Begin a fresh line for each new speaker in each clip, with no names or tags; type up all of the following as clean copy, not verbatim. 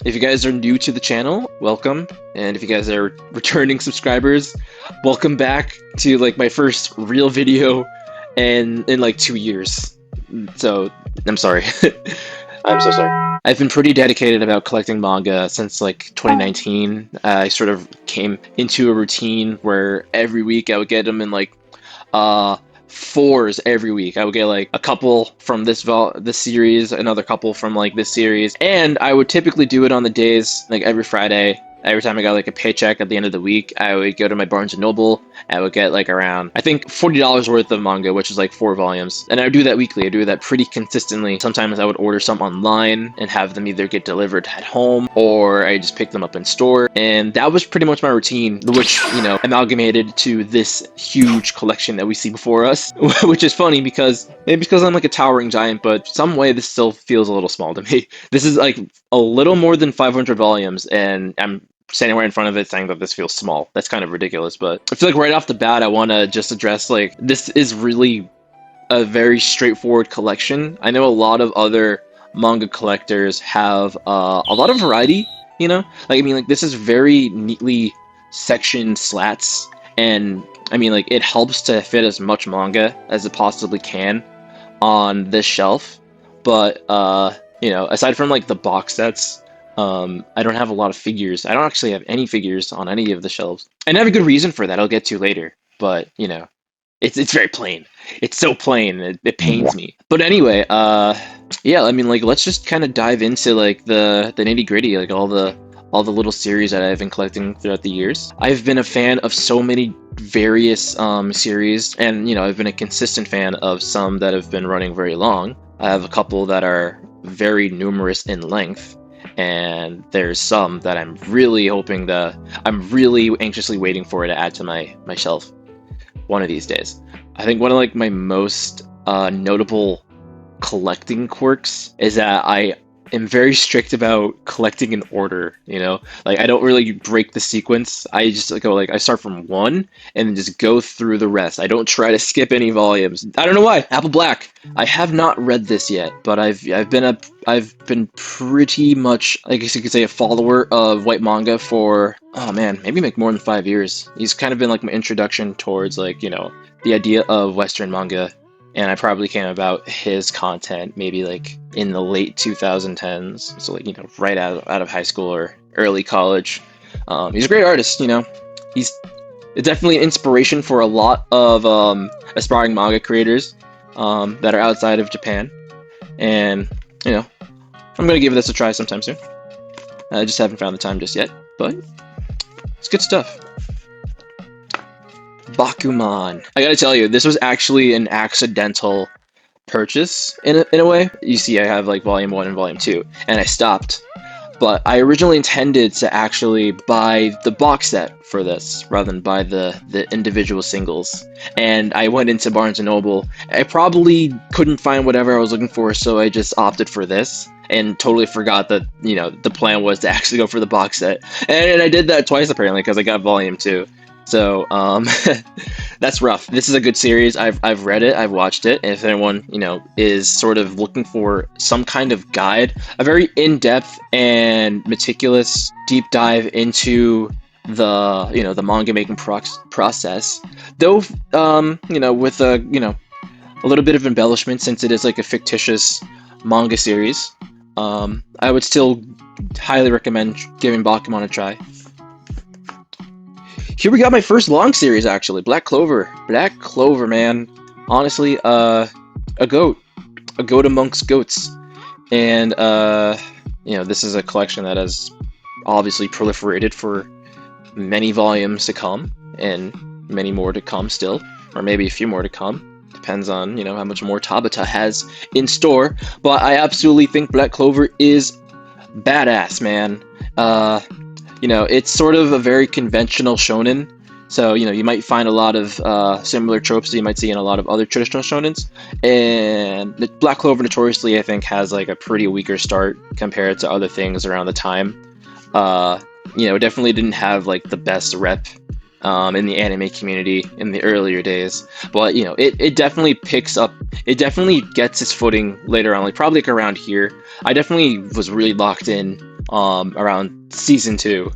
If you guys are new to the channel, welcome. And if you guys are returning subscribers, welcome back to like my first real video in like 2 years. So I'm sorry. I'm so sorry. I've been pretty dedicated about collecting manga since like 2019. I sort of came into a routine where every week I would get them in like uh fours every week. I would get like a couple from this series, another couple from like this series, and I would typically do it on the days like every Friday. Every time I got like a paycheck at the end of the week, I would go to my Barnes and Noble. I would get like around, I think, $40 worth of manga, which is like 4 volumes. And I would do that weekly. I do that pretty consistently. Sometimes I would order some online and have them either get delivered at home or I just pick them up in store. And that was pretty much my routine, which, amalgamated to this huge collection that we see before us, which is funny because maybe because I'm like a towering giant, but some way this still feels a little small to me. This is like a little more than 500 volumes, and I'm standing right in front of it saying that this feels small. That's kind of ridiculous, but I feel like right off the bat, I want to just address, like, this is really a very straightforward collection. I know a lot of other manga collectors have a lot of variety, like this is very neatly sectioned slats, and like it helps to fit as much manga as it possibly can on this shelf. But aside from like the box sets, I don't have a lot of figures. I don't actually have any figures on any of the shelves, and I have a good reason for that. I'll get to later. But it's very plain. It's so plain. It pains me. But anyway, yeah. Like let's just kind of dive into like the nitty gritty, like all the little series that I've been collecting throughout the years. I've been a fan of so many various series, and I've been a consistent fan of some that have been running very long. I have a couple that are very numerous in length, and there's some that I'm really anxiously waiting for to add to my shelf one of these days. I think one of like my most notable collecting quirks is that I am very strict about collecting in order. Like I don't really break the sequence. I just go like I start from one and then just go through the rest. I don't try to skip any volumes. I don't know why. Apple Black. I have not read this yet, but I've been pretty much, I guess you could say, a follower of white manga for, oh man, maybe like more than 5 years. He's kind of been like my introduction towards like the idea of Western manga. And I probably came about his content maybe like in the late 2010s, so like right out of high school or early college. He's a great artist. He's definitely an inspiration for a lot of aspiring manga creators that are outside of Japan. And I'm gonna give this a try sometime soon. I just haven't found the time just yet, but it's good stuff. Bakuman. I gotta tell you, this was actually an accidental purchase in a way. You see, I have like volume 1 and volume 2, and I stopped. But I originally intended to actually buy the box set for this rather than buy the individual singles. And I went into Barnes & Noble. I probably couldn't find whatever I was looking for, so I just opted for this and totally forgot that, the plan was to actually go for the box set. And I did that twice apparently because I got volume 2. So, that's rough. This is a good series. I've read it. I've watched it. If anyone, is sort of looking for some kind of guide, a very in-depth and meticulous deep dive into the, the manga making process, though, with a little bit of embellishment since it is like a fictitious manga series, I would still highly recommend giving Bakuman a try. Here we got my first long series, actually. Black Clover. Black Clover, man. Honestly, a goat. A goat amongst goats. And, this is a collection that has obviously proliferated for many volumes to come, and many more to come still, or maybe a few more to come. Depends on, how much more Tabata has in store. But I absolutely think Black Clover is badass, man. It's sort of a very conventional shonen, so you might find a lot of similar tropes that you might see in a lot of other traditional shonens. And the Black Clover notoriously, I think, has like a pretty weaker start compared to other things around the time. It definitely didn't have like the best rep in the anime community in the earlier days. But you know, it definitely picks up. It definitely gets its footing later on, like probably like around here. I definitely was really locked in around season 2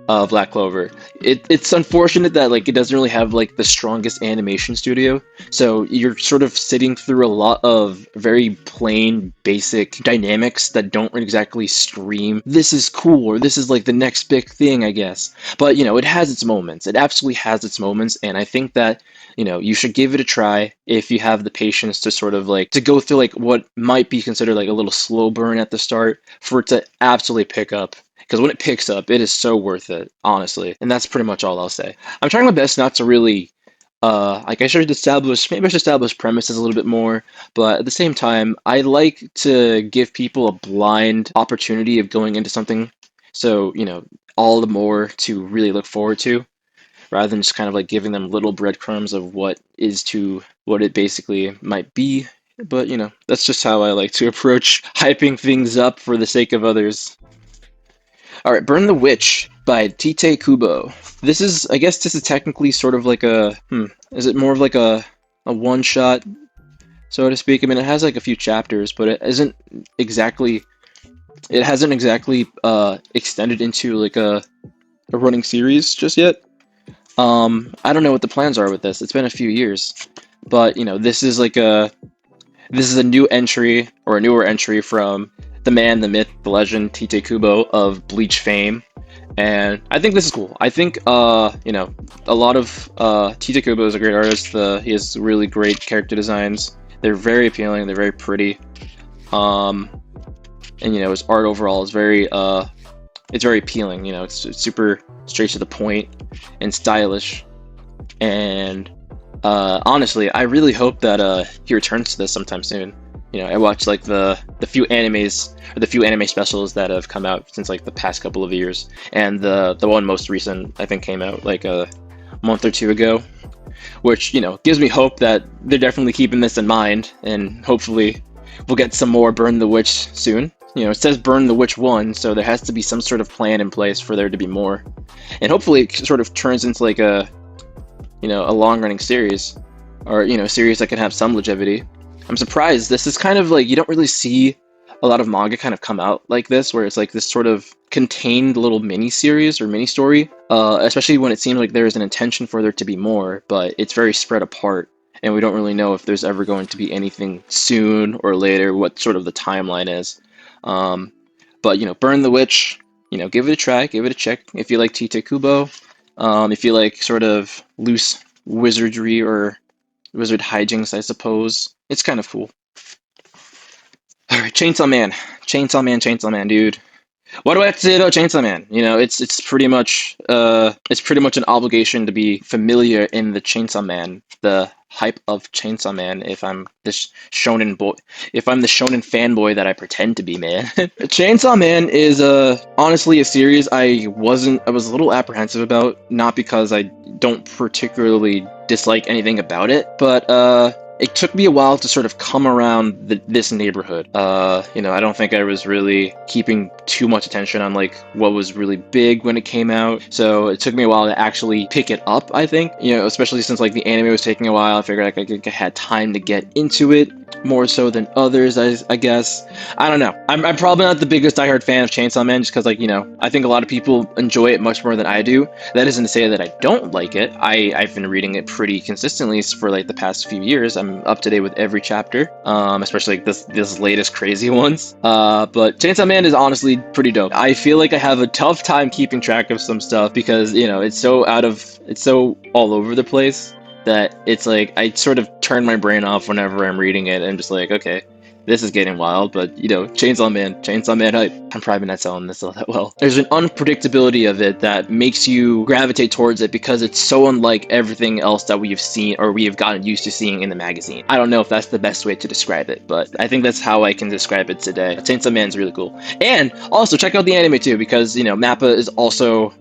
of Black Clover. It's unfortunate that like it doesn't really have like the strongest animation studio, so you're sort of sitting through a lot of very plain, basic dynamics that don't exactly scream, "This is cool," or "This is like the next big thing," I guess. But you know, it has its moments. It absolutely has its moments, and I think that you know you should give it a try if you have the patience to sort of like to go through like what might be considered like a little slow burn at the start for it to absolutely pick up, because when it picks up, it is so worth it, honestly. And that's pretty much all I'll say. I'm trying my best not to really, like I should establish, maybe I should establish premises a little bit more, but at the same time, I like to give people a blind opportunity of going into something, so, you know, all the more to really look forward to, rather than just kind of like giving them little breadcrumbs of what it basically might be. But, you know, that's just how I like to approach hyping things up for the sake of others. All right, Burn the Witch by Tite Kubo. This is, I guess, this is technically sort of like a, is it more of like a one shot, so to speak? I mean, it has like a few chapters, but exactly, it hasn't exactly extended into like a running series just yet. I don't know what the plans are with this. It's been a few years, but you know, this is a new entry or a newer entry from the man, the myth, the legend, Tite Kubo of Bleach fame. And I think this is cool. I think, you know, a lot of Tite Kubo is a great artist. He has really great character designs. They're very appealing. They're very pretty. Um, and you know, his art overall is it's very appealing. You know, it's super straight to the point and stylish. And honestly, I really hope that he returns to this sometime soon. You know, I watched like the few animes or the few anime specials that have come out since like the past couple of years, and the one most recent I think came out like a month or two ago, which you know gives me hope that they're definitely keeping this in mind, and hopefully we'll get some more Burn the Witch soon. You know, it says Burn the Witch 1, so there has to be some sort of plan in place for there to be more, and hopefully it sort of turns into like a a long running series, or you know, a series that can have some longevity. I'm surprised. This is kind of like you don't really see a lot of manga kind of come out like this, where it's like this sort of contained little mini series or mini story. Especially when it seems like there is an intention for there to be more, but it's very spread apart, and we don't really know if there's ever going to be anything soon or later. What sort of the timeline is. Um, but you know, Burn the Witch. You know, give it a try, give it a check if you like Tite Kubo. If you like sort of loose wizardry or wizard hijinks, I suppose. It's kind of cool. Alright, Chainsaw Man. Chainsaw Man, Chainsaw Man, dude. What do I have to say about Chainsaw Man? You know, it's pretty much an obligation to be familiar in the Chainsaw Man, the hype of Chainsaw Man. If I'm the shonen fanboy that I pretend to be, man. Chainsaw Man is honestly a series I was a little apprehensive about, not because I don't particularly dislike anything about it, but it took me a while to sort of come around this neighborhood. You know, I don't think I was really keeping too much attention on like what was really big when it came out. So it took me a while to actually pick it up, I think. You know, especially since like the anime was taking a while. I figured like I had time to get into it more so than others, I guess. I don't know. I'm probably not the biggest diehard fan of Chainsaw Man just because like, you know, I think a lot of people enjoy it much more than I do. That isn't to say that I don't like it. I've been reading it pretty consistently for like the past few years. I'm up to date with every chapter, especially like this latest crazy ones. But Chainsaw Man is honestly pretty dope. I feel like I have a tough time keeping track of some stuff because, you know, it's so all over the place that it's like I sort of turn my brain off whenever I'm reading it and just like, okay, this is getting wild, but you know, Chainsaw Man hype. I'm probably not selling this all that well. There's an unpredictability of it that makes you gravitate towards it because it's so unlike everything else that we've seen or we have gotten used to seeing in the magazine. I don't know if that's the best way to describe it, but I think that's how I can describe it today. Chainsaw Man's really cool. And also check out the anime too, because you know, Mappa is also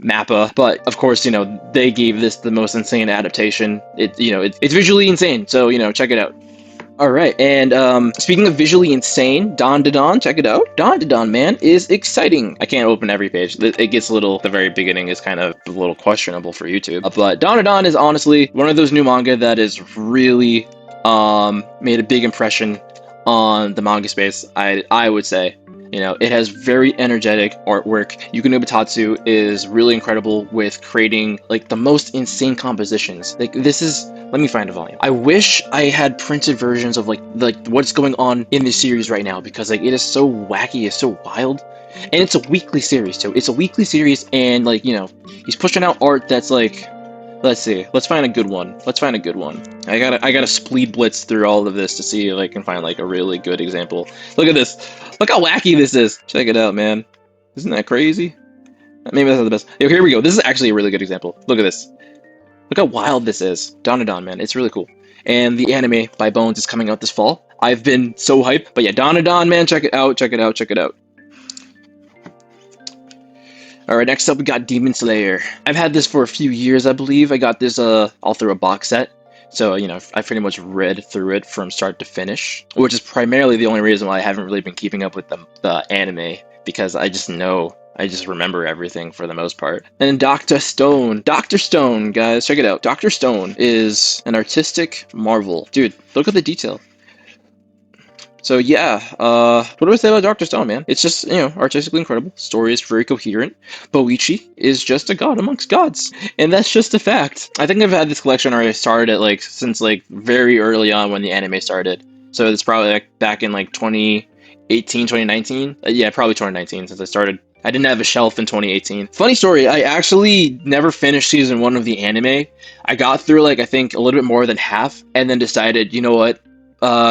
Mappa, but of course, you know, they gave this the most insane adaptation. It's visually insane, so you know, check it out. All right, and speaking of visually insane, Dawn to Dawn, check it out. Dawn to Dawn, man, is exciting. I can't open every page. It gets a little. The very beginning is kind of a little questionable for YouTube, but Dawn to Dawn is honestly one of those new manga that is really made a big impression on the manga space. I would say. You know, it has very energetic artwork. Yuka Nobutatsu is really incredible with creating like the most insane compositions. Like this is, let me find a volume. I wish I had printed versions of like what's going on in this series right now, because like it is so wacky, it's so wild. And it's a weekly series too. It's a weekly series, and like, you know, he's pushing out art that's like, let's see. Let's find a good one. Let's find a good one. I gotta speed blitz through all of this to see if I can find like a really good example. Look at this. Look how wacky this is. Check it out, man. Isn't that crazy? Maybe that's not the best. Here we go. This is actually a really good example. Look at this. Look how wild this is. Dawn to Dawn, man. It's really cool. And the anime by Bones is coming out this fall. I've been so hyped. But yeah, Dawn to Dawn, man. Check it out. Check it out. Check it out. Alright, next up we got Demon Slayer. I've had this for a few years, I believe. I got this all through a box set. So, you know, I pretty much read through it from start to finish, which is primarily the only reason why I haven't really been keeping up with the anime, because I just remember everything for the most part. And Dr. Stone. Dr. Stone, guys, check it out. Dr. Stone is an artistic marvel. Dude, look at the detail. So yeah, what do I say about Dr. Stone, man? It's just, you know, artistically incredible. Story is very coherent. Boichi is just a god amongst gods. And that's just a fact. I think I've had this collection already started at, like, since, like, very early on when the anime started. So it's probably, like, back in, like, 2018, 2019? Yeah, probably 2019, since I started. I didn't have a shelf in 2018. Funny story, I actually never finished season 1 of the anime. I got through, like, I think a little bit more than half, and then decided, you know what?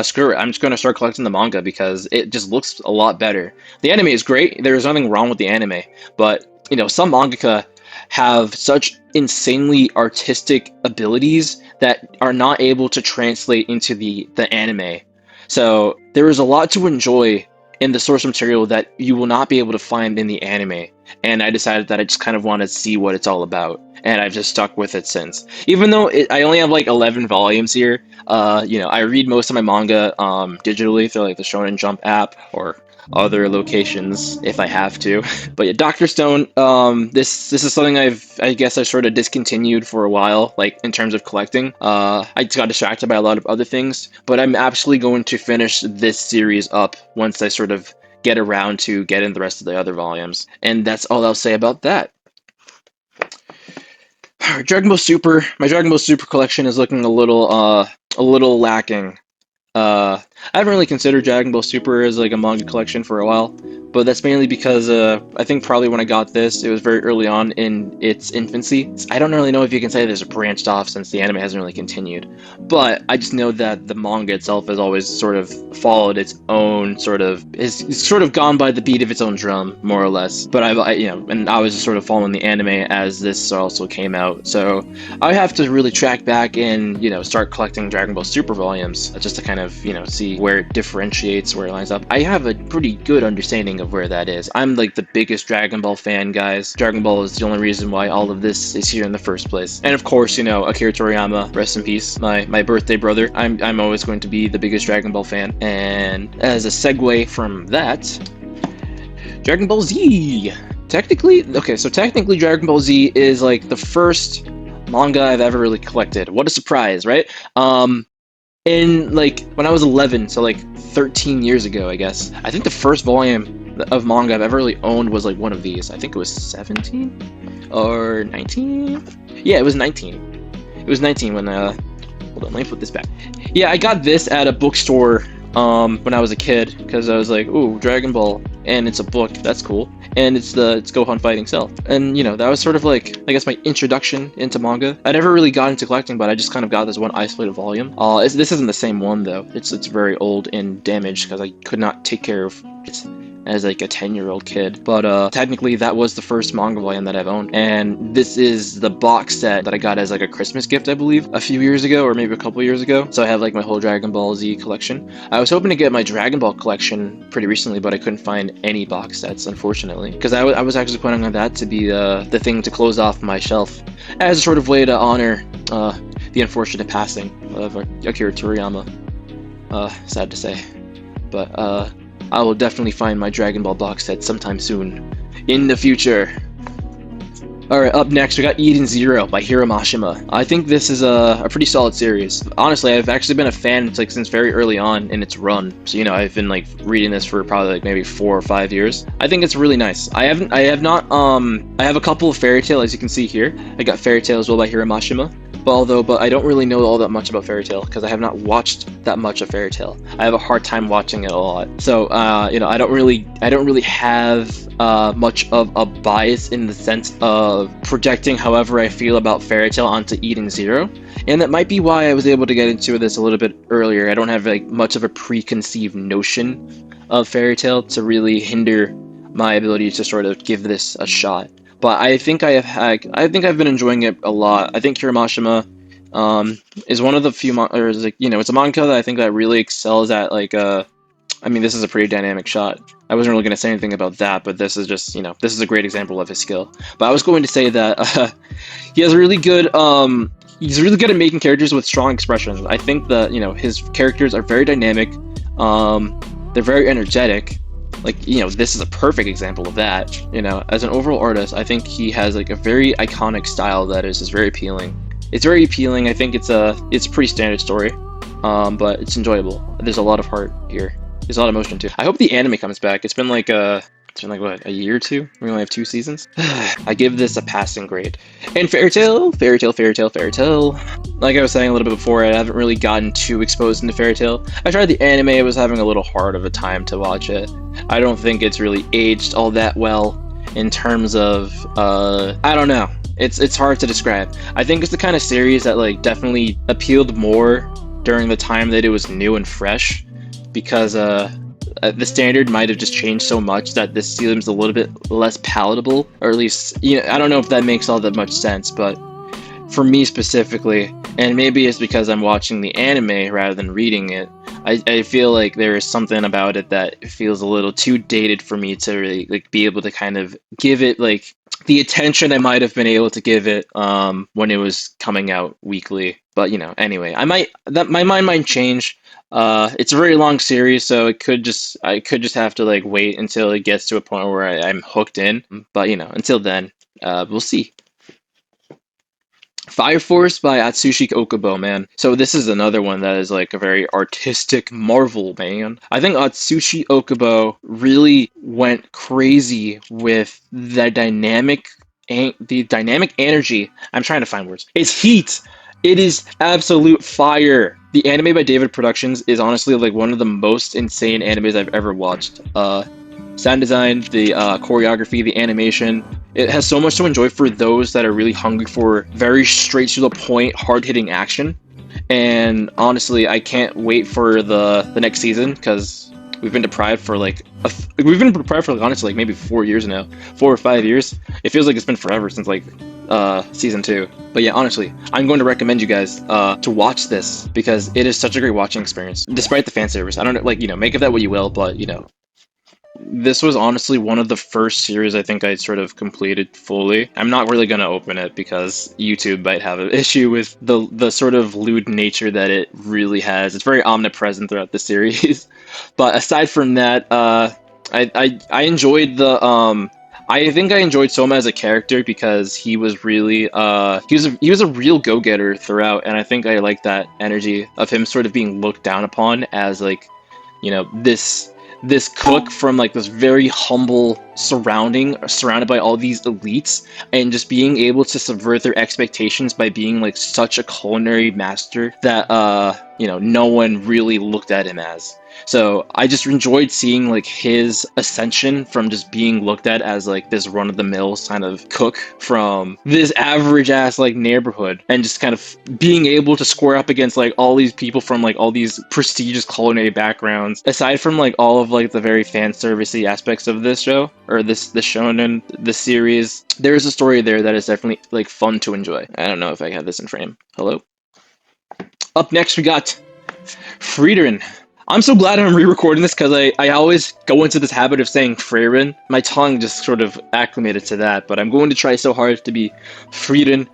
Screw it. I'm just going to start collecting the manga because it just looks a lot better. The anime is great. There's nothing wrong with the anime. But, you know, some mangaka have such insanely artistic abilities that are not able to translate into the anime. So there is a lot to enjoy in the source material that you will not be able to find in the anime. And I decided that I just kind of want to see what it's all about. And I've just stuck with it since. Even though I only have like 11 volumes here, you know, I read most of my manga digitally through like the Shonen Jump app or other locations if I have to. But yeah, Dr. Stone, this is something I guess I sort of discontinued for a while, like in terms of collecting. I just got distracted by a lot of other things, but I'm absolutely going to finish this series up once I sort of get around to getting the rest of the other volumes. And that's all I'll say about that. Dragon Ball Super. My Dragon Ball Super collection is looking a little lacking. I haven't really considered Dragon Ball Super as like a manga collection for a while, but that's mainly because I think probably when I got this, it was very early on in its infancy. I don't really know if you can say there's branched off since the anime hasn't really continued, but I just know that the manga itself has always sort of followed its own it's sort of gone by the beat of its own drum, more or less. But and I was just sort of following the anime as this also came out, so I have to really track back and, you know, start collecting Dragon Ball Super volumes just to kind of, you know, see where it differentiates, where it lines up. I have a pretty good understanding of where that is. I'm like the biggest Dragon Ball fan, guys. Dragon Ball is the only reason why all of this is here in the first place. And of course, you know, Akira Toriyama, rest in peace, my birthday brother. I'm always going to be the biggest Dragon Ball fan. And as a segue from that, Dragon Ball Z. Technically Dragon Ball Z is like the first manga I've ever really collected. What a surprise, right? In like when I was 11, so like 13 years ago, I guess. I think the first volume of manga I've ever really owned was like one of these. I think it was 17 or 19. Yeah, it was 19. It was 19 when hold on, let me put this back. Yeah, I got this at a bookstore when I was a kid because I was like, ooh, Dragon Ball, and it's a book. That's cool. And it's Gohan fighting Cell. And, you know, that was sort of like, I guess, my introduction into manga. I never really got into collecting, but I just kind of got this one isolated volume. This isn't the same one, though. It's very old and damaged because I could not take care of it as like a 10-year-old kid. But technically that was the first manga volume that I've owned. And this is the box set that I got as like a Christmas gift, I believe, a few years ago or maybe a couple years ago. So I have like my whole Dragon Ball Z collection. I was hoping to get my Dragon Ball collection pretty recently, but I couldn't find any box sets, unfortunately. Because I was actually planning on that to be the thing to close off my shelf as a sort of way to honor the unfortunate passing of Akira Toriyama. Sad to say. But I will definitely find my Dragon Ball box set sometime soon in the future. Alright, up next we got Eden Zero by Hiro Mashima. I think this is a pretty solid series. Honestly, I've actually been a fan like since very early on in its run. So I've been like reading this for probably like maybe 4 or 5 years. I think it's really nice. I have a couple of Fairy Tail, as you can see here. I got Fairy Tail as well by Hiro Mashima. But I don't really know all that much about Fairy Tail because I have not watched that much of Fairy Tail. I have a hard time watching it a lot. So I don't really have much of a bias in the sense of projecting however I feel about Fairy Tail onto Eden Zero. And that might be why I was able to get into this a little bit earlier. I don't have like much of a preconceived notion of Fairy Tail to really hinder my ability to sort of give this a shot. But I think I've been enjoying it a lot. I think Hiramashima is one of the few it's a manga that I think that really excels at this is a pretty dynamic shot. I wasn't really going to say anything about that, but this is just this is a great example of his skill. But I was going to say that he has really good he's really good at making characters with strong expressions. I think that his characters are very dynamic. They're very energetic. This is a perfect example of that. As an overall artist, I think he has like a very iconic style that is just very appealing. It's very appealing. I think it's a pretty standard story, but it's enjoyable. There's a lot of heart here. There's a lot of emotion too. I hope the anime comes back. It's been like what, a year or two? We only have 2 seasons. I give this a passing grade. And Fairy Tail. Like I was saying a little bit before, I haven't really gotten too exposed into Fairy Tail. I tried the anime. I was having a little hard of a time to watch it. I don't think it's really aged all that well in terms of I don't know. It's hard to describe. I think it's the kind of series that like definitely appealed more during the time that it was new and fresh, because the standard might have just changed so much that this seems a little bit less palatable, or at least I don't know if that makes all that much sense. But for me specifically, and maybe it's because I'm watching the anime rather than reading it, I feel like there is something about it that feels a little too dated for me to really like be able to kind of give it like the attention I might have been able to give it when it was coming out weekly. But anyway, my mind might change. It's a very long series, so I could just have to like wait until it gets to a point where I'm hooked in. But until then, we'll see. Fire Force by Atsushi Okubo, man. So this is another one that is like a very artistic marvel, man. I think Atsushi Okubo really went crazy with the dynamic energy. I'm trying to find words. It's heat. It is absolute fire. The anime by David Productions is honestly like one of the most insane animes I've ever watched. Sound design, the choreography, the animation. It has so much to enjoy for those that are really hungry for very straight to the point, hard-hitting action. And honestly, I can't wait for the next season, because we've been deprived for honestly like maybe 4 years now, 4 or 5 years. It feels like it's been forever since like season 2. But yeah, honestly, I'm going to recommend you guys to watch this, because it is such a great watching experience, despite the fan service. I don't know, make of that what you will, but this was honestly one of the first series I think I sort of completed fully. I'm not really going to open it because YouTube might have an issue with the sort of lewd nature that it really has. It's very omnipresent throughout the series. But aside from that, I enjoyed I think I enjoyed Soma as a character, because he was really he was a real go-getter throughout, and I think I like that energy of him sort of being looked down upon as like this cook from like this very humble surrounded by all these elites, and just being able to subvert their expectations by being like such a culinary master that no one really looked at him as. So I just enjoyed seeing like his ascension from just being looked at as like this run-of-the-mill kind of cook from this average ass like neighborhood, and just kind of being able to square up against like all these people from like all these prestigious culinary backgrounds. Aside from like all of like the very fan servicey aspects of this show, or this shonen, this series, there's a story there that is definitely like fun to enjoy. I don't know if I have this in frame. Hello? Up next we got Frieren. I'm so glad I'm re-recording this, because I always go into this habit of saying Frieren. My tongue just sort of acclimated to that, but I'm going to try so hard to be Frieren.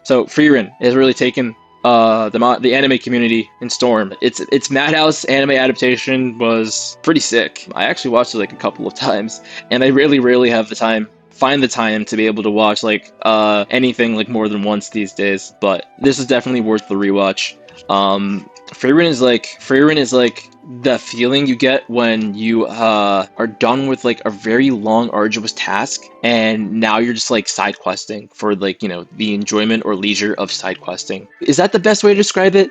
So Frieren has really taken the anime community in Storm. Its Madhouse anime adaptation was pretty sick. I actually watched it like a couple of times, and I rarely have the time. Find the time to be able to watch like anything like more than once these days, but this is definitely worth the rewatch. Frieren is like the feeling you get when you are done with like a very long, arduous task, and now you're just like side questing for like, you know, the enjoyment or leisure of side questing. Is that the best way to describe it?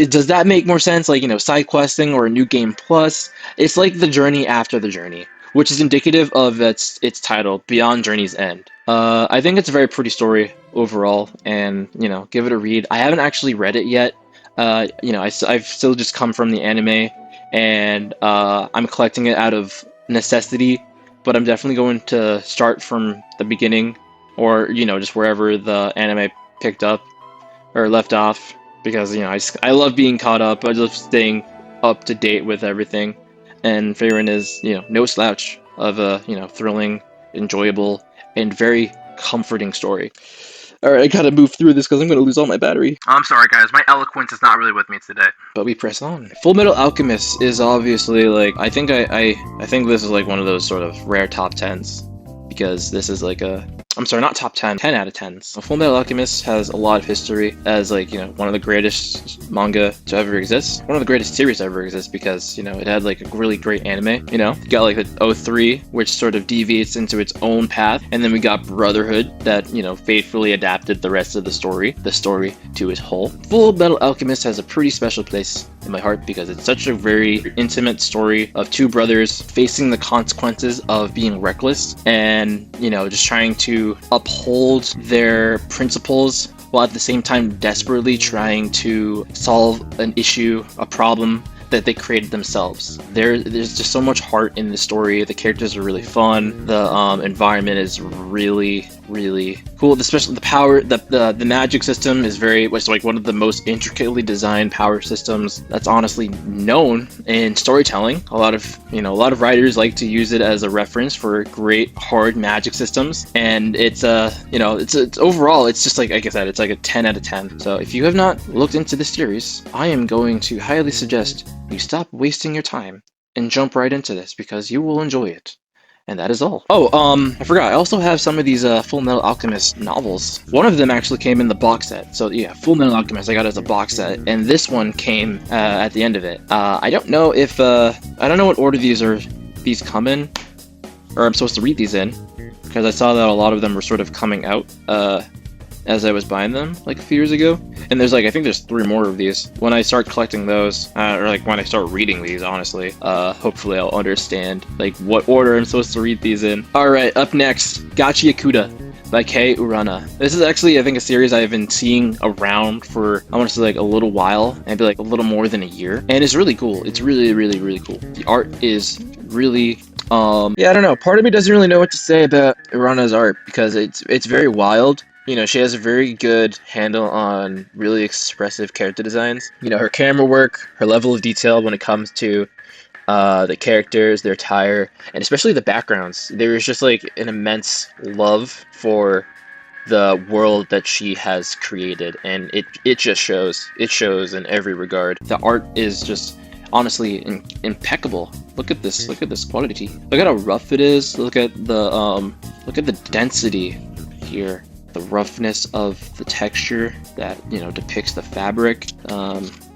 Does that make more sense? Like, you know, side questing or a new game plus? It's like the journey after the journey, which is indicative of its title, Beyond Journey's End. I think it's a very pretty story overall, and, you know, give it a read. I haven't actually read it yet. You know, I've still just come from the anime, and I'm collecting it out of necessity, but I'm definitely going to start from the beginning, or, you know, just wherever the anime picked up or left off, because, you know, I love being caught up. I love staying up to date with everything, and Frieren is, you know, no slouch of a, you know, thrilling, enjoyable, and very comforting story. Alright, I gotta move through this because I'm gonna lose all my battery. I'm sorry, guys. My eloquence is not really with me today. But we press on. Full Metal Alchemist is obviously like, I think this is like one of those sort of rare top 10s, because this is like a, I'm sorry, not top 10, 10 out of 10s. Full Metal Alchemist has a lot of history as, like, you know, one of the greatest manga to ever exist. One of the greatest series to ever exist, because, you know, it had like a really great anime, you know? You got like the 03, which sort of deviates into its own path, and then we got Brotherhood that, you know, faithfully adapted the rest of the story to its whole. Full Metal Alchemist has a pretty special place in my heart, because it's such a very intimate story of two brothers facing the consequences of being reckless, and, you know, just trying to uphold their principles while at the same time desperately trying to solve an issue, a problem that they created themselves. There's just so much heart in the story. The characters are really fun. The environment is really cool. Especially the power, the magic system is was like one of the most intricately designed power systems that's honestly known in storytelling. A lot of writers like to use it as a reference for great hard magic systems, and it's overall, it's just like I said, it's like a 10 out of 10. So if you have not looked into this series, I am going to highly suggest you stop wasting your time and jump right into this, because you will enjoy it. And that is all. Oh, I forgot. I also have some of these Full Metal Alchemist novels. One of them actually came in the box set. So yeah, Full Metal Alchemist I got as a box set, and this one came at the end of it. I don't know if I don't know what order these come in, or I'm supposed to read these in, because I saw that a lot of them were sort of coming out as I was buying them like a few years ago. And there's like, I think there's 3 more of these. When I start collecting those, or like when I start reading these, honestly, hopefully I'll understand like what order I'm supposed to read these in. Alright, up next, Gachi Yakuda by Kei Urana. This is actually, I think, a series I've been seeing around for, I want to say, like a little while, maybe like a little more than a year. And it's really cool. It's really cool. The art is really, yeah, I don't know. Part of me doesn't really know what to say about Urana's art, because it's very wild. You know, she has a very good handle on really expressive character designs. You know, her camera work, her level of detail when it comes to the characters, their attire, and especially the backgrounds. There is just like an immense love for the world that she has created, and it just shows. It shows in every regard. The art is just honestly impeccable. Look at this quality. Look at how rough it is. Look at the density here. The roughness of the texture that, you know, depicts the fabric.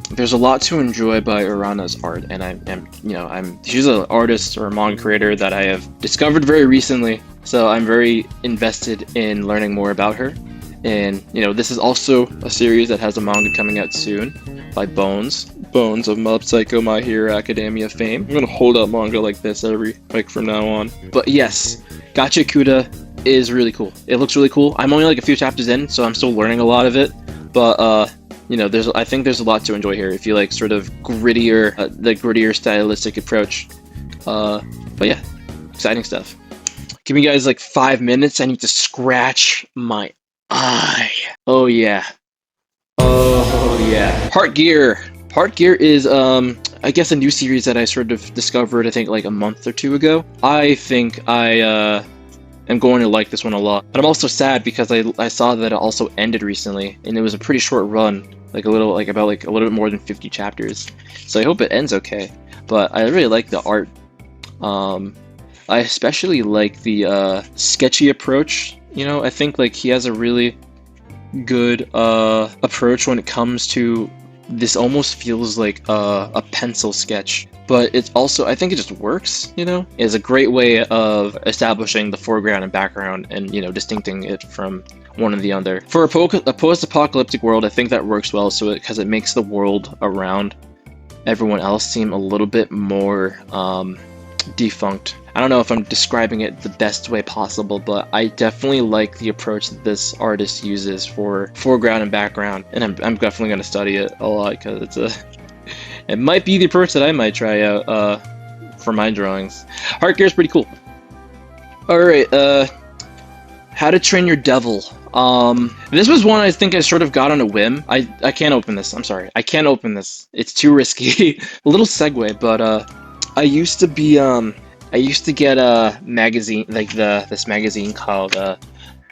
There's a lot to enjoy by Urana's art, and she's an artist or a manga creator that I have discovered very recently, so I'm very invested in learning more about her. And, you know, this is also a series that has a manga coming out soon by Bones of Mob Psycho My Hero Academia fame. I'm gonna hold up manga like this from now on. But yes, Gachi Yakuda is really cool. It looks really cool. I'm only like a few chapters in, so I'm still learning a lot of it. But you know, I think there's a lot to enjoy here if you like sort of the grittier stylistic approach. But yeah, exciting stuff. Give me guys like 5 minutes. I need to scratch my eye. Oh yeah. Part Gear is I guess a new series that I sort of discovered, I think, like a month or 2 ago. I think I am going to like this one a lot. But I'm also sad because I saw that it also ended recently, and it was a pretty short run, like a little bit more than 50 chapters. So I hope it ends okay. But I really like the art. I especially like the sketchy approach. You know, I think like he has a really good approach when it comes to this. Almost feels like a pencil sketch, but it's also, I think it just works, you know? It's a great way of establishing the foreground and background and, you know, distincting it from one and the other. For a post-apocalyptic world, I think that works well, so because it makes the world around everyone else seem a little bit more defunct. I don't know if I'm describing it the best way possible, but I definitely like the approach that this artist uses for foreground and background, and I'm definitely going to study it a lot because it might be the approach that I might try out for my drawings. Heart Gear is pretty cool. Alright, How to Train Your Devil. This was one I think I sort of got on a whim. I can't open this, I'm sorry. I can't open this. It's too risky. A little segue, but I used to get a magazine, like this magazine called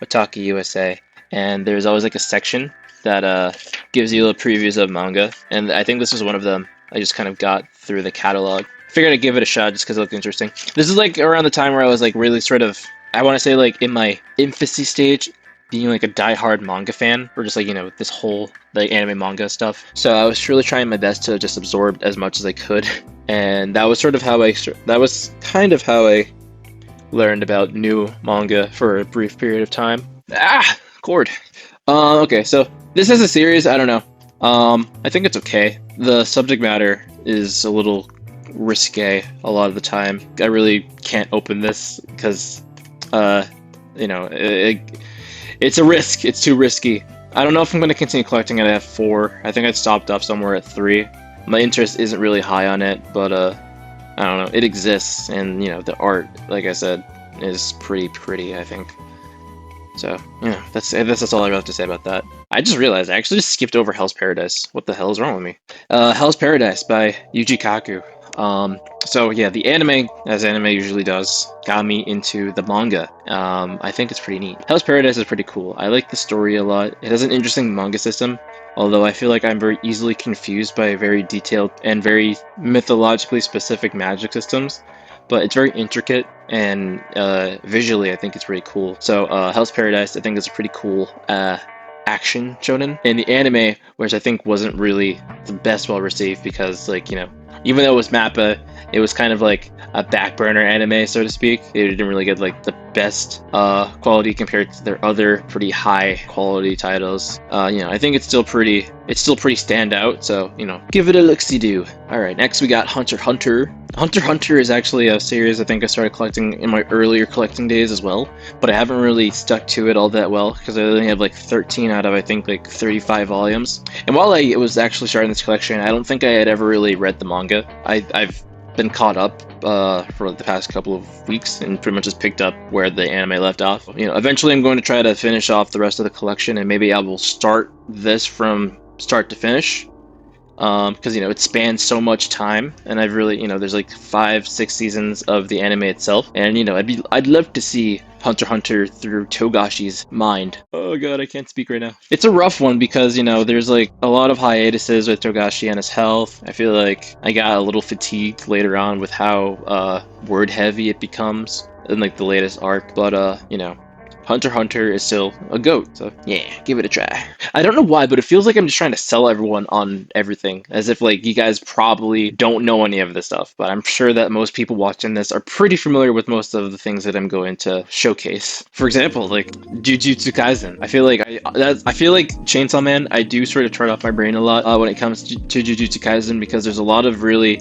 Otaku USA, and there's always like a section that gives you little previews of manga, and I think this was one of them. I just kind of got through the catalog. Figured I'd give it a shot just because it looked interesting. This is like around the time where I was like really sort of, I want to say like in my infancy stage, being like a die-hard manga fan, or just like, you know, this whole like anime manga stuff. So I was really trying my best to just absorb as much as I could, and that was sort of how I learned about new manga for a brief period of time. Cord. Okay, so this is a series. I don't know. I think it's okay. The subject matter is a little risque a lot of the time. I really can't open this because, you know, it's a risk. It's too risky. I don't know if I'm going to continue collecting it at 4. I think I stopped off somewhere at 3. My interest isn't really high on it, but I don't know. It exists, and, you know, the art, like I said, is pretty, I think. So, yeah, that's all I have to say about that. I just realized I actually just skipped over Hell's Paradise. What the hell is wrong with me? Hell's Paradise by Yuji Kaku. So yeah, the anime, as anime usually does, got me into the manga. I think it's pretty neat. Hell's Paradise is pretty cool. I like the story a lot. It has an interesting manga system, although I feel like I'm very easily confused by very detailed and very mythologically specific magic systems. But it's very intricate, and visually I think it's pretty cool. So Hell's Paradise I think is a pretty cool action shonen. And the anime, which I think wasn't really the best well received because, like, you know, even though it was MAPPA, it was kind of like a back burner anime, so to speak. It didn't really get like the best quality compared to their other pretty high quality titles. You know, I think it's still pretty standout, so, you know, give it a look-see-do. Alright, next we got Hunter x Hunter. Hunter x Hunter is actually a series I think I started collecting in my earlier collecting days as well, but I haven't really stuck to it all that well because I only have like 13 out of I think like 35 volumes. And while I was actually starting this collection, I don't think I had ever really read the manga. I've been caught up for the past couple of weeks and pretty much just picked up where the anime left off. You know, eventually I'm going to try to finish off the rest of the collection, and maybe I will start this from start to finish. Because, you know, it spans so much time, and I've really, you know, there's like 5-6 seasons of the anime itself, and, you know, I'd love to see Hunter x Hunter through Togashi's mind. Oh god, I can't speak right now. It's a rough one because, you know, there's like a lot of hiatuses with Togashi and his health. I feel like I got a little fatigued later on with how word heavy it becomes in like the latest arc, but you know, Hunter x Hunter is still a GOAT, so yeah, give it a try. I don't know why, but it feels like I'm just trying to sell everyone on everything, as if like you guys probably don't know any of this stuff, but I'm sure that most people watching this are pretty familiar with most of the things that I'm going to showcase. For example, like Jujutsu Kaisen. I feel like Chainsaw Man, I do sort of turn off my brain a lot when it comes to Jujutsu Kaisen, because there's a lot of really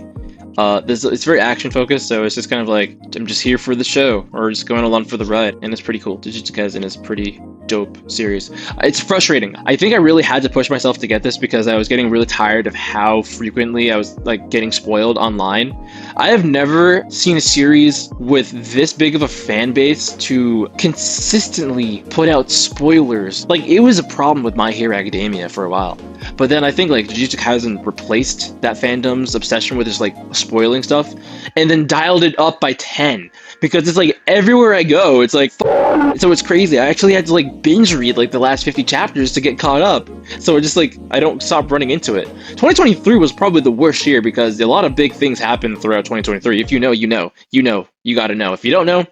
it's very action focused, so it's just kind of like, I'm just here for the show, or just going along for the ride, and it's pretty cool. Jujutsu Kaisen is a pretty dope series. It's frustrating. I think I really had to push myself to get this because I was getting really tired of how frequently I was like getting spoiled online. I have never seen a series with this big of a fan base to consistently put out spoilers. Like, it was a problem with My Hero Academia for a while. But then I think like Jujutsu Kaisen replaced that fandom's obsession with just like spoiling stuff, and then dialed it up by 10, because it's like everywhere I go, it's like So it's crazy. I actually had to like binge read like the last 50 chapters to get caught up. So it's just like I don't stop running into it. 2023 was probably the worst year because a lot of big things happened throughout 2023. If you know, you know. You know, you gotta know. If you don't know,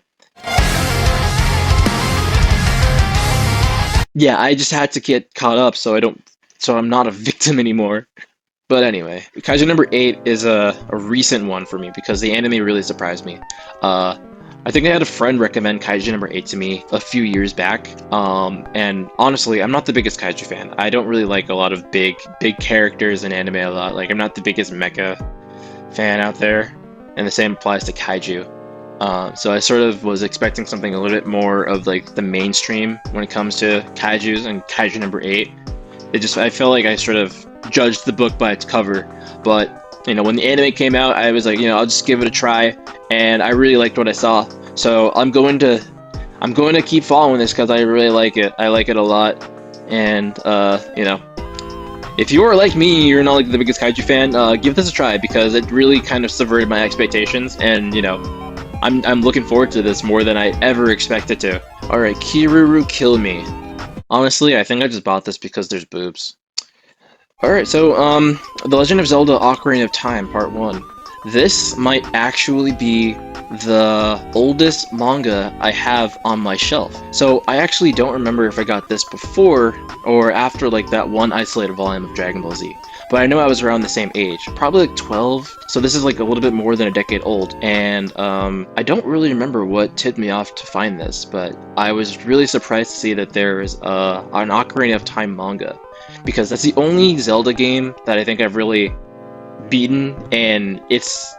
yeah, I just had to get caught up so I'm not a victim anymore. But anyway, Kaiju number 8 is a recent one for me because the anime really surprised me. I think I had a friend recommend Kaiju number 8 to me a few years back, and honestly, I'm not the biggest Kaiju fan. I don't really like a lot of big characters in anime a lot. Like, I'm not the biggest mecha fan out there, and the same applies to Kaiju. So I sort of was expecting something a little bit more of like the mainstream when it comes to Kaijus, and Kaiju number 8. I felt like I sort of judged the book by its cover, but you know, when the anime came out, I was like, you know, I'll just give it a try, and I really liked what I saw. So I'm going to keep following this because I really like it. I like it a lot, and you know, if you are like me, you're not like the biggest Kaiju fan, give this a try because it really kind of subverted my expectations, and you know, I'm looking forward to this more than I ever expected to. All right, Kiruru Kill Me. Honestly, I think I just bought this because there's boobs. Alright, so, The Legend of Zelda Ocarina of Time, Part 1. This might actually be the oldest manga I have on my shelf. So, I actually don't remember if I got this before or after, like, that one isolated volume of Dragon Ball Z. But I know I was around the same age, probably like 12, so this is like a little bit more than a decade old, and I don't really remember what tipped me off to find this, but I was really surprised to see that there is an Ocarina of Time manga, because that's the only Zelda game that I think I've really beaten, and it's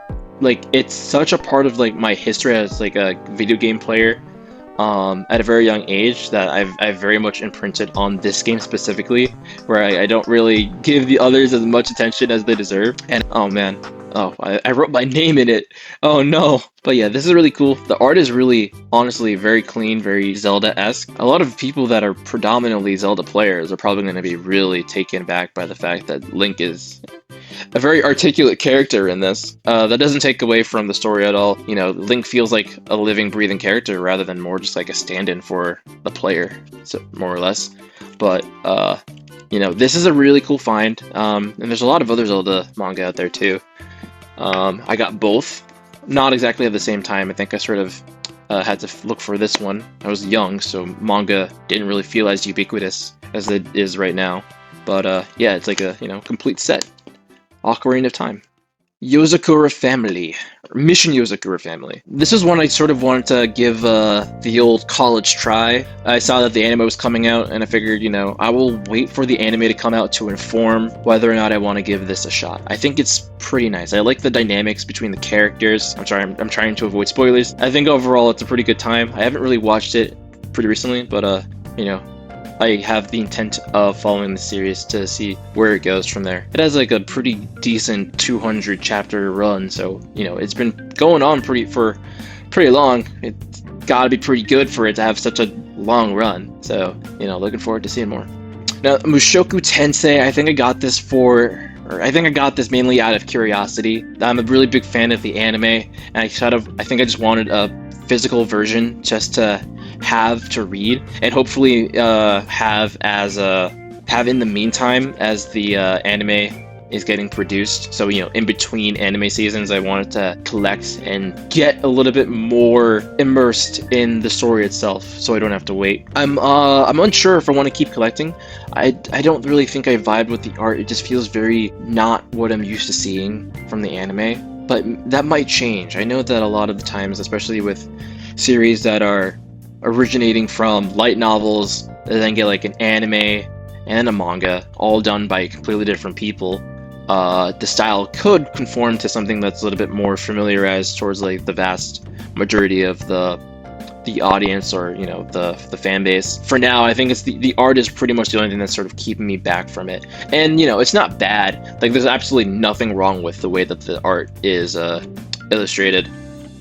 such a part of like my history as like a video game player at a very young age that I've very much imprinted on this game specifically, where I don't really give the others as much attention as they deserve. And oh man, I wrote my name in it. Oh no. But yeah, this is really cool. The art is really, honestly, very clean, very Zelda-esque. A lot of people that are predominantly Zelda players are probably going to be really taken back by the fact that Link is a very articulate character in this. That doesn't take away from the story at all. You know, Link feels like a living, breathing character rather than more just like a stand-in for the player, so more or less. But, you know, this is a really cool find, and there's a lot of other Zelda manga out there too. I got both, not exactly at the same time. I think I sort of had to look for this one. I was young, so manga didn't really feel as ubiquitous as it is right now. But yeah, it's like a, you know, complete set. Ocarina of Time. Yozakura Family. Mission Yozakura Family. This is one I sort of wanted to give the old college try. I saw that the anime was coming out, and I figured, you know, I will wait for the anime to come out to inform whether or not I want to give this a shot. I think it's pretty nice. I like the dynamics between the characters. I'm trying to avoid spoilers. I think overall it's a pretty good time. I haven't really watched it pretty recently, but you know, I have the intent of following the series to see where it goes from there. It has like a pretty decent 200 chapter run, so you know, it's been going on for pretty long. It's gotta be pretty good for it to have such a long run. So, you know, looking forward to seeing more. Now, Mushoku Tensei, I think I got this mainly out of curiosity. I'm a really big fan of the anime, and I think I just wanted a physical version just to have to read, and hopefully have in the meantime as the anime is getting produced. So, you know, in between anime seasons, I wanted to collect and get a little bit more immersed in the story itself, so I don't have to wait. I'm unsure if I want to keep collecting. I don't really think I vibe with the art. It just feels very not what I'm used to seeing from the anime, but that might change. I know that a lot of the times, especially with series that are originating from light novels and then get like an anime and a manga all done by completely different people, the style could conform to something that's a little bit more familiarized towards like the vast majority of the audience, or you know, the fan base. For now, I think it's the art is pretty much the only thing that's sort of keeping me back from it. And you know, it's not bad. Like, there's absolutely nothing wrong with the way that the art is illustrated.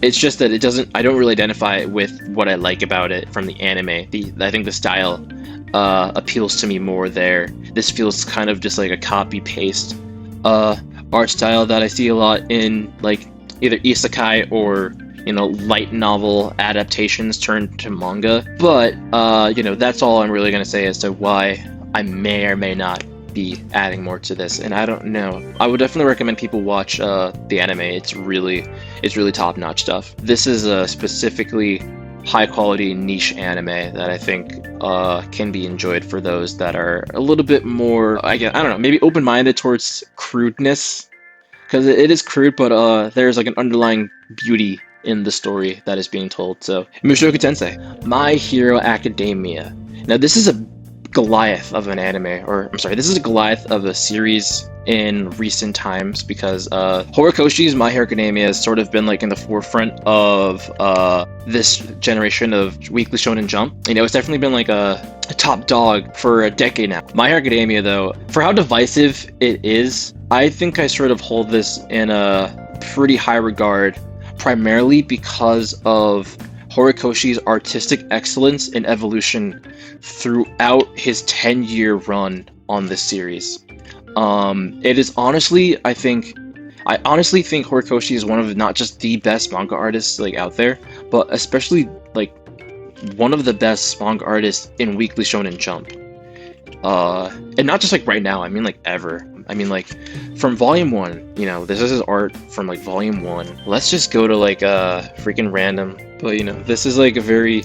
It's just that I don't really identify with what I like about it from the anime. I think the style appeals to me more there. This feels kind of just like a copy-paste art style that I see a lot in like either isekai or, you light novel adaptations turned to manga. But that's all I'm really gonna say as to why I may or may not be adding more to this. And I don't know. I would definitely recommend people watch the anime. It's really top-notch stuff. This is a specifically high-quality niche anime that I think can be enjoyed for those that are a little bit more, I don't know, maybe open-minded towards crudeness, because it is crude, but there's like an underlying beauty in the story that is being told. So, Mushoku Tensei, My Hero Academia. Now, this is a Goliath of an anime, or I'm sorry, this is a Goliath of a series in recent times, because Horikoshi's My Hero Academia has sort of been like in the forefront of this generation of Weekly Shonen Jump. It's definitely been like a top dog for a decade now. My Hero Academia, though, for how divisive it is, I think I sort of hold this in a pretty high regard, primarily because of Horikoshi's artistic excellence and evolution throughout his 10-year run on this series. It is honestly, I honestly think Horikoshi is one of not just the best manga artists like out there, but especially like one of the best manga artists in Weekly Shonen Jump. And not just like right now, I mean like ever. I mean like from volume 1, this is his art from like volume 1. Let's just go to like freaking random. But this is like a very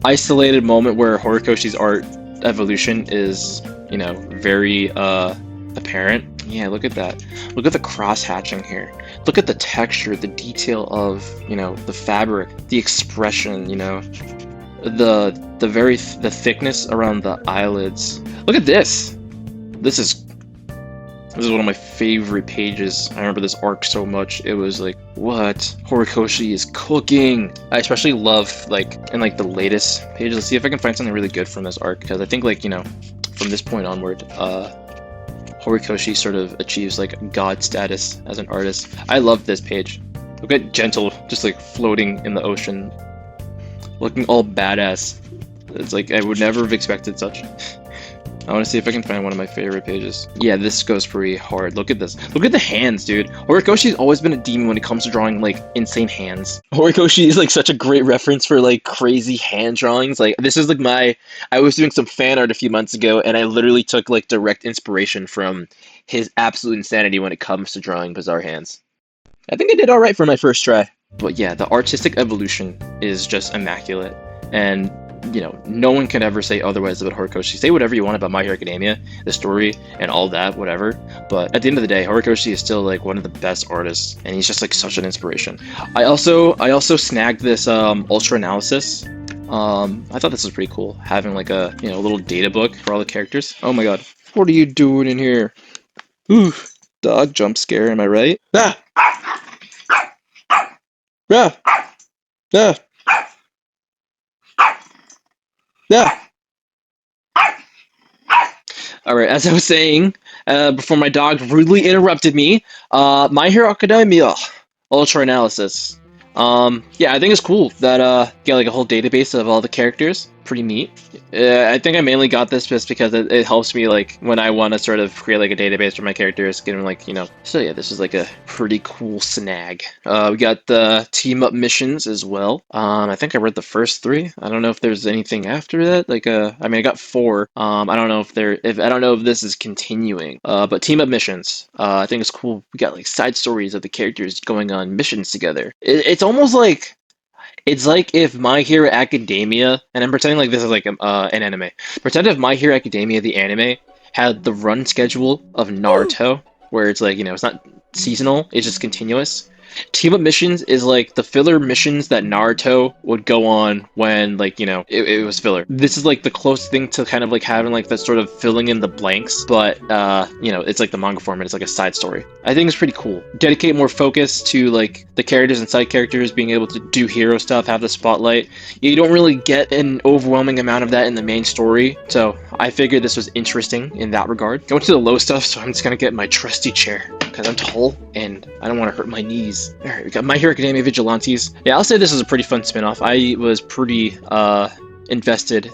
isolated moment where Horikoshi's art evolution is, very apparent. Yeah, look at that. Look at the cross hatching here. Look at the texture, the detail of, the fabric, the expression, the thickness around the eyelids. Look at this. This is one of my favorite pages. I remember this arc so much. It was like, what? Horikoshi is cooking. I especially love like in like the latest pages. Let's see if I can find something really good from this arc, because I think like, from this point onward, Horikoshi sort of achieves like god status as an artist. I love this page. Look at Gentle just like floating in the ocean, looking all badass. It's like I would never have expected such. I want to see if I can find one of my favorite pages. Yeah, this goes pretty hard. Look at this. Look at the hands, dude. Horikoshi's always been a demon when it comes to drawing, like, insane hands. Horikoshi is, like, such a great reference for, like, crazy hand drawings. Like, this is, like, I was doing some fan art a few months ago, and I literally took, like, direct inspiration from his absolute insanity when it comes to drawing bizarre hands. I think I did alright for my first try. But yeah, the artistic evolution is just immaculate. And no one can ever say otherwise about Horikoshi. Say whatever you want about My Hero Academia, the story, and all that, whatever. But at the end of the day, Horikoshi is still like one of the best artists, and he's just like such an inspiration. I also snagged this Ultra Analysis. I thought this was pretty cool, having like a little data book for all the characters. Oh my god, what are you doing in here? Ooh, dog jump scare. Am I right? Ah! Ah! Ah! Yeah. Alright, as I was saying, before my dog rudely interrupted me, My Hero Academia Ultra Analysis. Yeah, I think it's cool that get like a whole database of all the characters. Pretty neat. I think I mainly got this just because it helps me like when I want to sort of create like a database for my characters, get them like, So yeah, this is like a pretty cool snag. We got the team up missions as well. I think I read the first 3. I don't know if there's anything after that. Like I mean I got 4. I don't know if this is continuing. But team up missions. I think it's cool. We got like side stories of the characters going on missions together. It's almost like if My Hero Academia, and I'm pretending like this is like an anime. Pretend if My Hero Academia, the anime, had the run schedule of Naruto, where it's like, it's not seasonal, it's just continuous. Team Up Missions is like the filler missions that Naruto would go on when, like, it was filler. This is like the closest thing to kind of like having like that sort of filling in the blanks, but, it's like the manga format, it's like a side story. I think it's pretty cool. Dedicate more focus to like the characters and side characters being able to do hero stuff, have the spotlight. You don't really get an overwhelming amount of that in the main story, so I figured this was interesting in that regard. Going to the low stuff, so I'm just gonna get my trusty chair, because I'm tall and I don't want to hurt my knees. Alright, we got My Hero Academia Vigilantes. Yeah, I'll say this is a pretty fun spin-off. I was pretty invested.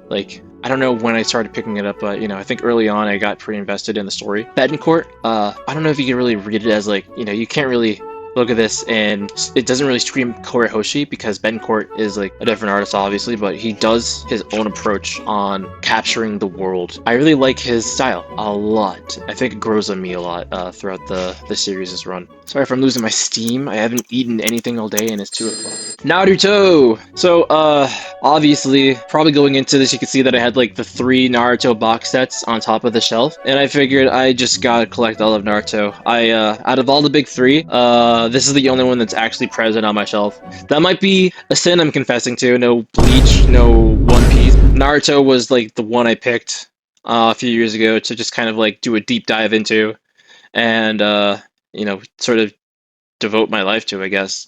Like, I don't know when I started picking it up, but I think early on I got pretty invested in the story. Betancourt, I don't know if you can really read it as like, you can't really look at this, and it doesn't really scream Korehoshi because Ben Court is like a different artist, obviously, but he does his own approach on capturing the world. I really like his style a lot. I think it grows on me a lot throughout the series' run. Sorry if I'm losing my steam. I haven't eaten anything all day, and it's 2 o'clock. Naruto! So, obviously, probably going into this, you can see that I had like the 3 Naruto box sets on top of the shelf, and I figured I just gotta collect all of Naruto. Out of all the big 3, this is the only one that's actually present on my shelf. That might be a sin I'm confessing to. No Bleach, no One Piece. Naruto was like the one I picked a few years ago to just kind of like do a deep dive into, and sort of devote my life to, I guess.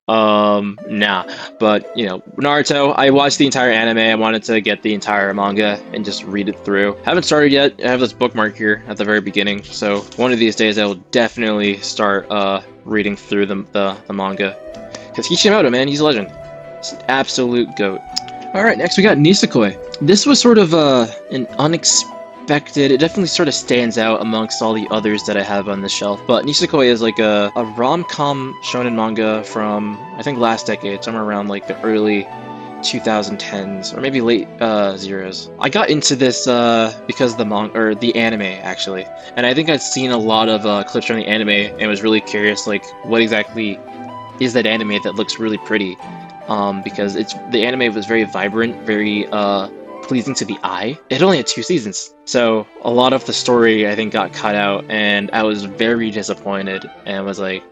Nah, but Naruto, I watched the entire anime. I wanted to get the entire manga and just read it through. Haven't started yet. I have this bookmark here at the very beginning, so one of these days I will definitely start reading through the manga. Because Kishimoto, man, he's a legend. He's an absolute goat. Alright, next we got Nisekoi. This was sort of an unexpected, it definitely sort of stands out amongst all the others that I have on the shelf, but Nisekoi is like a rom-com shonen manga from, I think, last decade, somewhere around like the early 2010s, or maybe late zeros. I got into this because the anime, actually, and I think I'd seen a lot of clips from the anime and was really curious, like, what exactly is that anime that looks really pretty? Because the anime was very vibrant, very pleasing to the eye. It only had 2 seasons, so a lot of the story I think got cut out, and I was very disappointed and was like,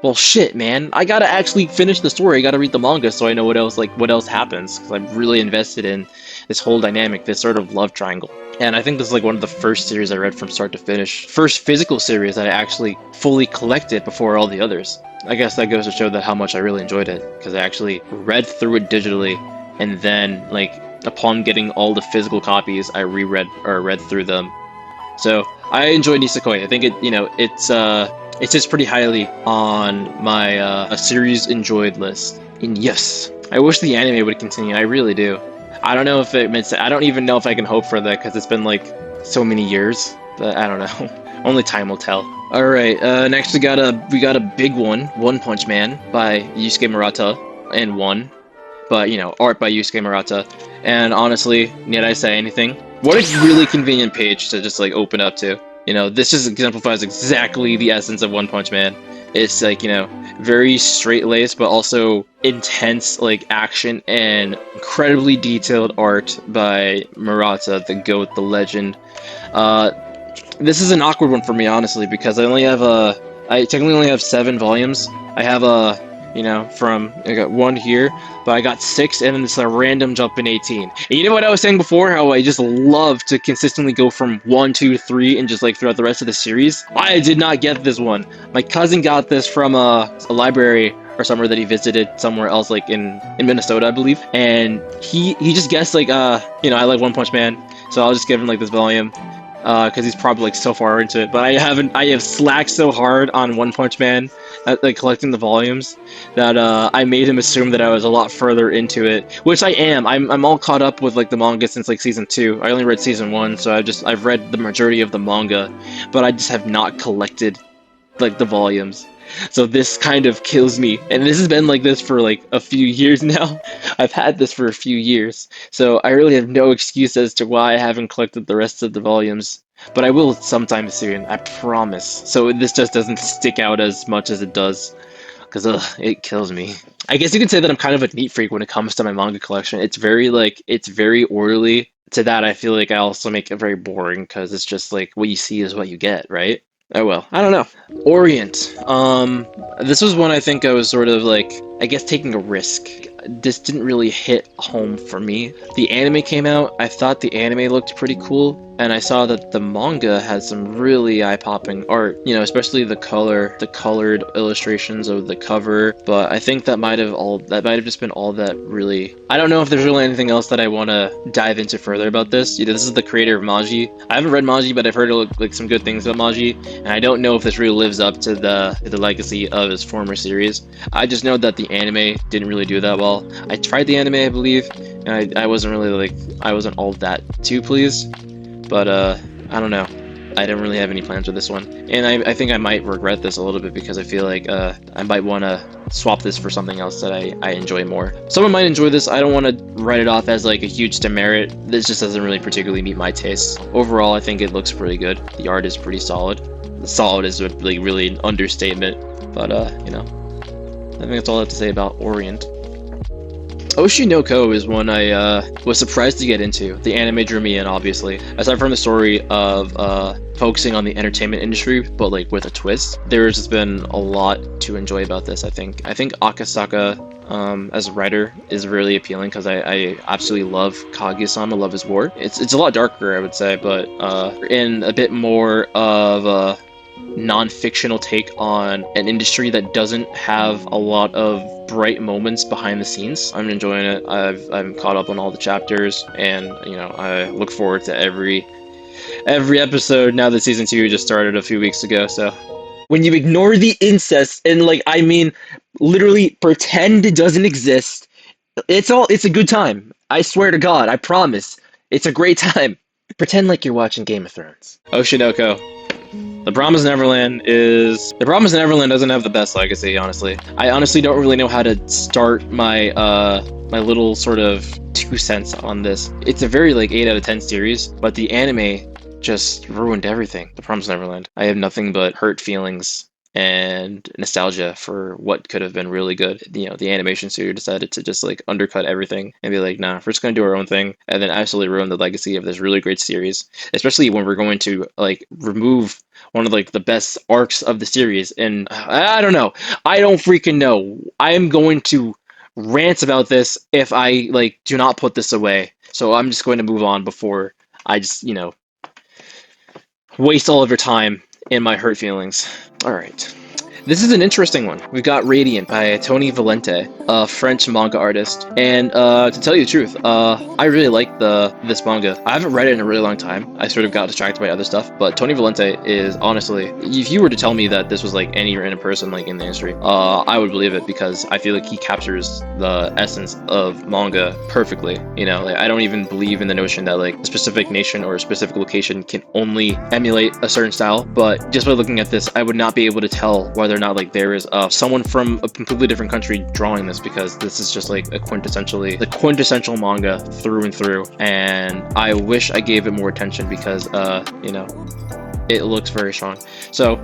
well, shit, man, I gotta actually finish the story. I gotta read the manga so I know what else happens, because I'm really invested in this whole dynamic, this sort of love triangle. And I think this is like one of the first series I read from start to finish. First physical series that I actually fully collected before all the others. I guess that goes to show that how much I really enjoyed it, because I actually read through it digitally, and then, like, upon getting all the physical copies, I reread or read through them. So I enjoyed Nisekoi. I think it sits pretty highly on my a series enjoyed list. And yes, I wish the anime would continue. I really do. I don't know if it makes. I don't even know if I can hope for that because it's been like so many years. But I don't know. Only time will tell. All right. Next we got a big one. One Punch Man by Yusuke Murata and one. But art by Yusuke Murata. And honestly, need I say anything? What a really convenient page to just like open up to. This just exemplifies exactly the essence of One Punch Man. It's like, very straight-laced, but also intense, like, action and incredibly detailed art by Murata, the GOAT, the legend. This is an awkward one for me, honestly, because I technically only have 7 volumes. I have I got 1 here, but I got 6, and then it's a random jump in 18. And you know what I was saying before, how I just love to consistently go from 1, 2, 3, and just like throughout the rest of the series? I did not get this one. My cousin got this from a library or somewhere that he visited somewhere else, like in Minnesota, I believe. And he just guessed like, I like One Punch Man, so I'll just give him like this volume. Because he's probably like so far into it, but I have slacked so hard on One Punch Man at like collecting the volumes that I made him assume that I was a lot further into it, which I am. I'm all caught up with like the manga since like season 2. I only read season 1, so I've read the majority of the manga, but I just have not collected like the volumes. So this kind of kills me, and this has been like this for like a few years now. I've had this for a few years, so I really have no excuse as to why I haven't collected the rest of the volumes, but I will sometime soon, I promise. So this just doesn't stick out as much as it does, because it kills me. I guess you can say that I'm kind of a neat freak when it comes to my manga collection. It's very orderly. To that, I feel like I also make it very boring, because it's just like what you see is what you get, right? Oh well, I don't know. Orient. This was one I think I was sort of like, I guess, taking a risk. This didn't really hit home for me. The anime came out, I thought the anime looked pretty cool, and I saw that the manga had some really eye-popping art, especially the colored illustrations of the cover, but I think that might have just been all that really. I don't know if there's really anything else that I want to dive into further about this. This is the creator of Maji. I haven't read Maji, but I've heard like some good things about Maji, and I don't know if this really lives up to the legacy of his former series. I just know that the anime didn't really do that well. I tried the anime, I believe, and I wasn't really I wasn't all that too pleased. But I don't know. I didn't really have any plans with this one, and I think I might regret this a little bit because I feel like I might want to swap this for something else that I enjoy more. Someone might enjoy this. I don't want to write it off as like a huge demerit. This just doesn't really particularly meet my taste. Overall, I think it looks pretty good. The art is pretty solid. Solid is really an understatement, but you know, I think that's all I have to say about Orient. Oshinoko is one I was surprised to get into. The anime drew me in, obviously. Aside from the story of focusing on the entertainment industry, but like with a twist, there's just been a lot to enjoy about this. I think Akasaka as a writer is really appealing because I absolutely love Kaguya-sama, love his war. It's a lot darker, I would say, but in a bit more of a non-fictional take on an industry that doesn't have a lot of bright moments behind the scenes. I'm enjoying it. I'm caught up on all the chapters, and you know, I look forward to every episode now that season 2 just started a few weeks ago. So when you ignore the incest and like, I mean, literally pretend it doesn't exist, it's a good time. I swear to God, I promise. It's a great time. Pretend like you're watching Game of Thrones. Oshinoko. The Promised Neverland doesn't have the best legacy, honestly. I honestly don't really know how to start my my little sort of 2 cents on this. It's a very like 8 out of 10 series, but the anime just ruined everything. The Promised Neverland. I have nothing but hurt feelings and nostalgia for what could have been really good. You know, the animation studio decided to just like undercut everything and be like, nah, we're just gonna do our own thing, and then absolutely ruin the legacy of this really great series, especially when we're going to like remove one of like the best arcs of the series. And I don't know. I don't freaking know. I am going to rant about this if I like do not put this away. So I'm just going to move on before I just, you know, waste all of your time in my hurt feelings. All right. This is an interesting one. We've got Radiant by Tony Valente, a French manga artist. And to tell you the truth, I really like this manga. I haven't read it in a really long time. I sort of got distracted by other stuff. But Tony Valente is honestly, if you were to tell me that this was like any random person like in the industry, I would believe it, because I feel like he captures the essence of manga perfectly. You know, like, I don't even believe in the notion that like a specific nation or a specific location can only emulate a certain style. But just by looking at this, I would not be able to tell whether or not like there is someone from a completely different country drawing this, because this is just like the quintessential manga through and through. And I wish I gave it more attention because you know, it looks very strong. So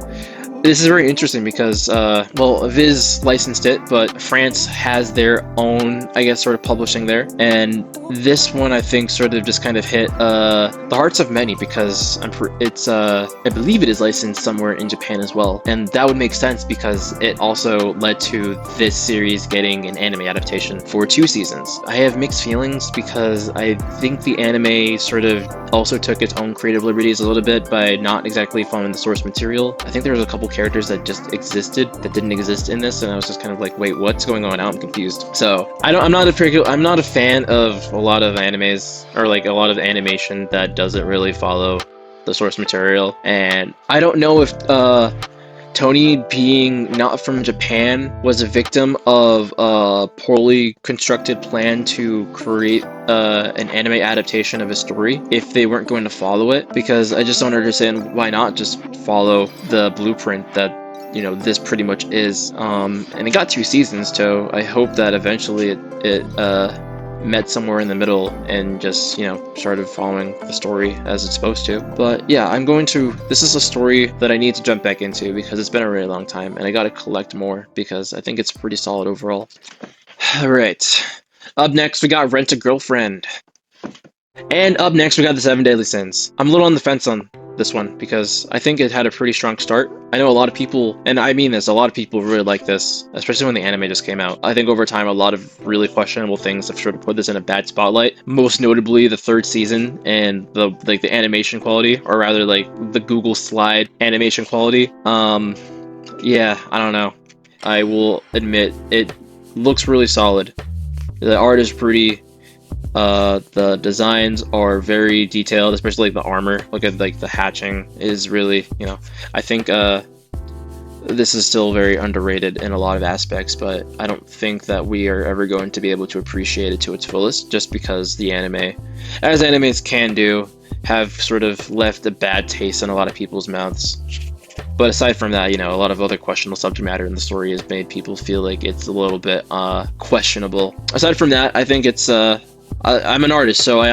this is very interesting because, well, Viz licensed it, but France has their own, I guess, sort of publishing there. And this one, I think, sort of just kind of hit the hearts of many, because I believe it is licensed somewhere in Japan as well. And that would make sense because it also led to this series getting an anime adaptation for 2 seasons. I have mixed feelings because I think the anime sort of also took its own creative liberties a little bit by not exactly following the source material. I think there was a couple characters that just existed that didn't exist in this, and I was just kind of like, wait, what's going on now? I'm confused. So I'm not a fan of a lot of animes, or like a lot of animation that doesn't really follow the source material. And I don't know if Tony, being not from Japan, was a victim of a poorly constructed plan to create an anime adaptation of a story if they weren't going to follow it, because I just don't understand why not just follow the blueprint that, you know, this pretty much is. And it got 2 seasons, so I hope that eventually it met somewhere in the middle and just, you know, started following the story as it's supposed to. But yeah, this is a story that I need to jump back into because it's been a really long time, and I gotta collect more because I think it's pretty solid overall. Alright, up next we got Rent a Girlfriend. And up next we got The 7 Deadly Sins. I'm a little on the fence on this one because I think it had a pretty strong start. I know a lot of people, and I mean this, a lot of people really like this, especially when the anime just came out. I think over time a lot of really questionable things have sort of put this in a bad spotlight, most notably the 3rd season and the animation quality, or rather like the Google slide animation quality. Yeah, I don't know. I will admit it looks really solid. The art is pretty. The designs are very detailed, especially like the armor. Look at like the hatching is really, you know, I think this is still very underrated in a lot of aspects, but I don't think that we are ever going to be able to appreciate it to its fullest, just because the anime, as animes can do, have sort of left a bad taste in a lot of people's mouths. But aside from that, you know, a lot of other questionable subject matter in the story has made people feel like it's a little bit questionable. Aside from that, I think it's I'm an artist, so I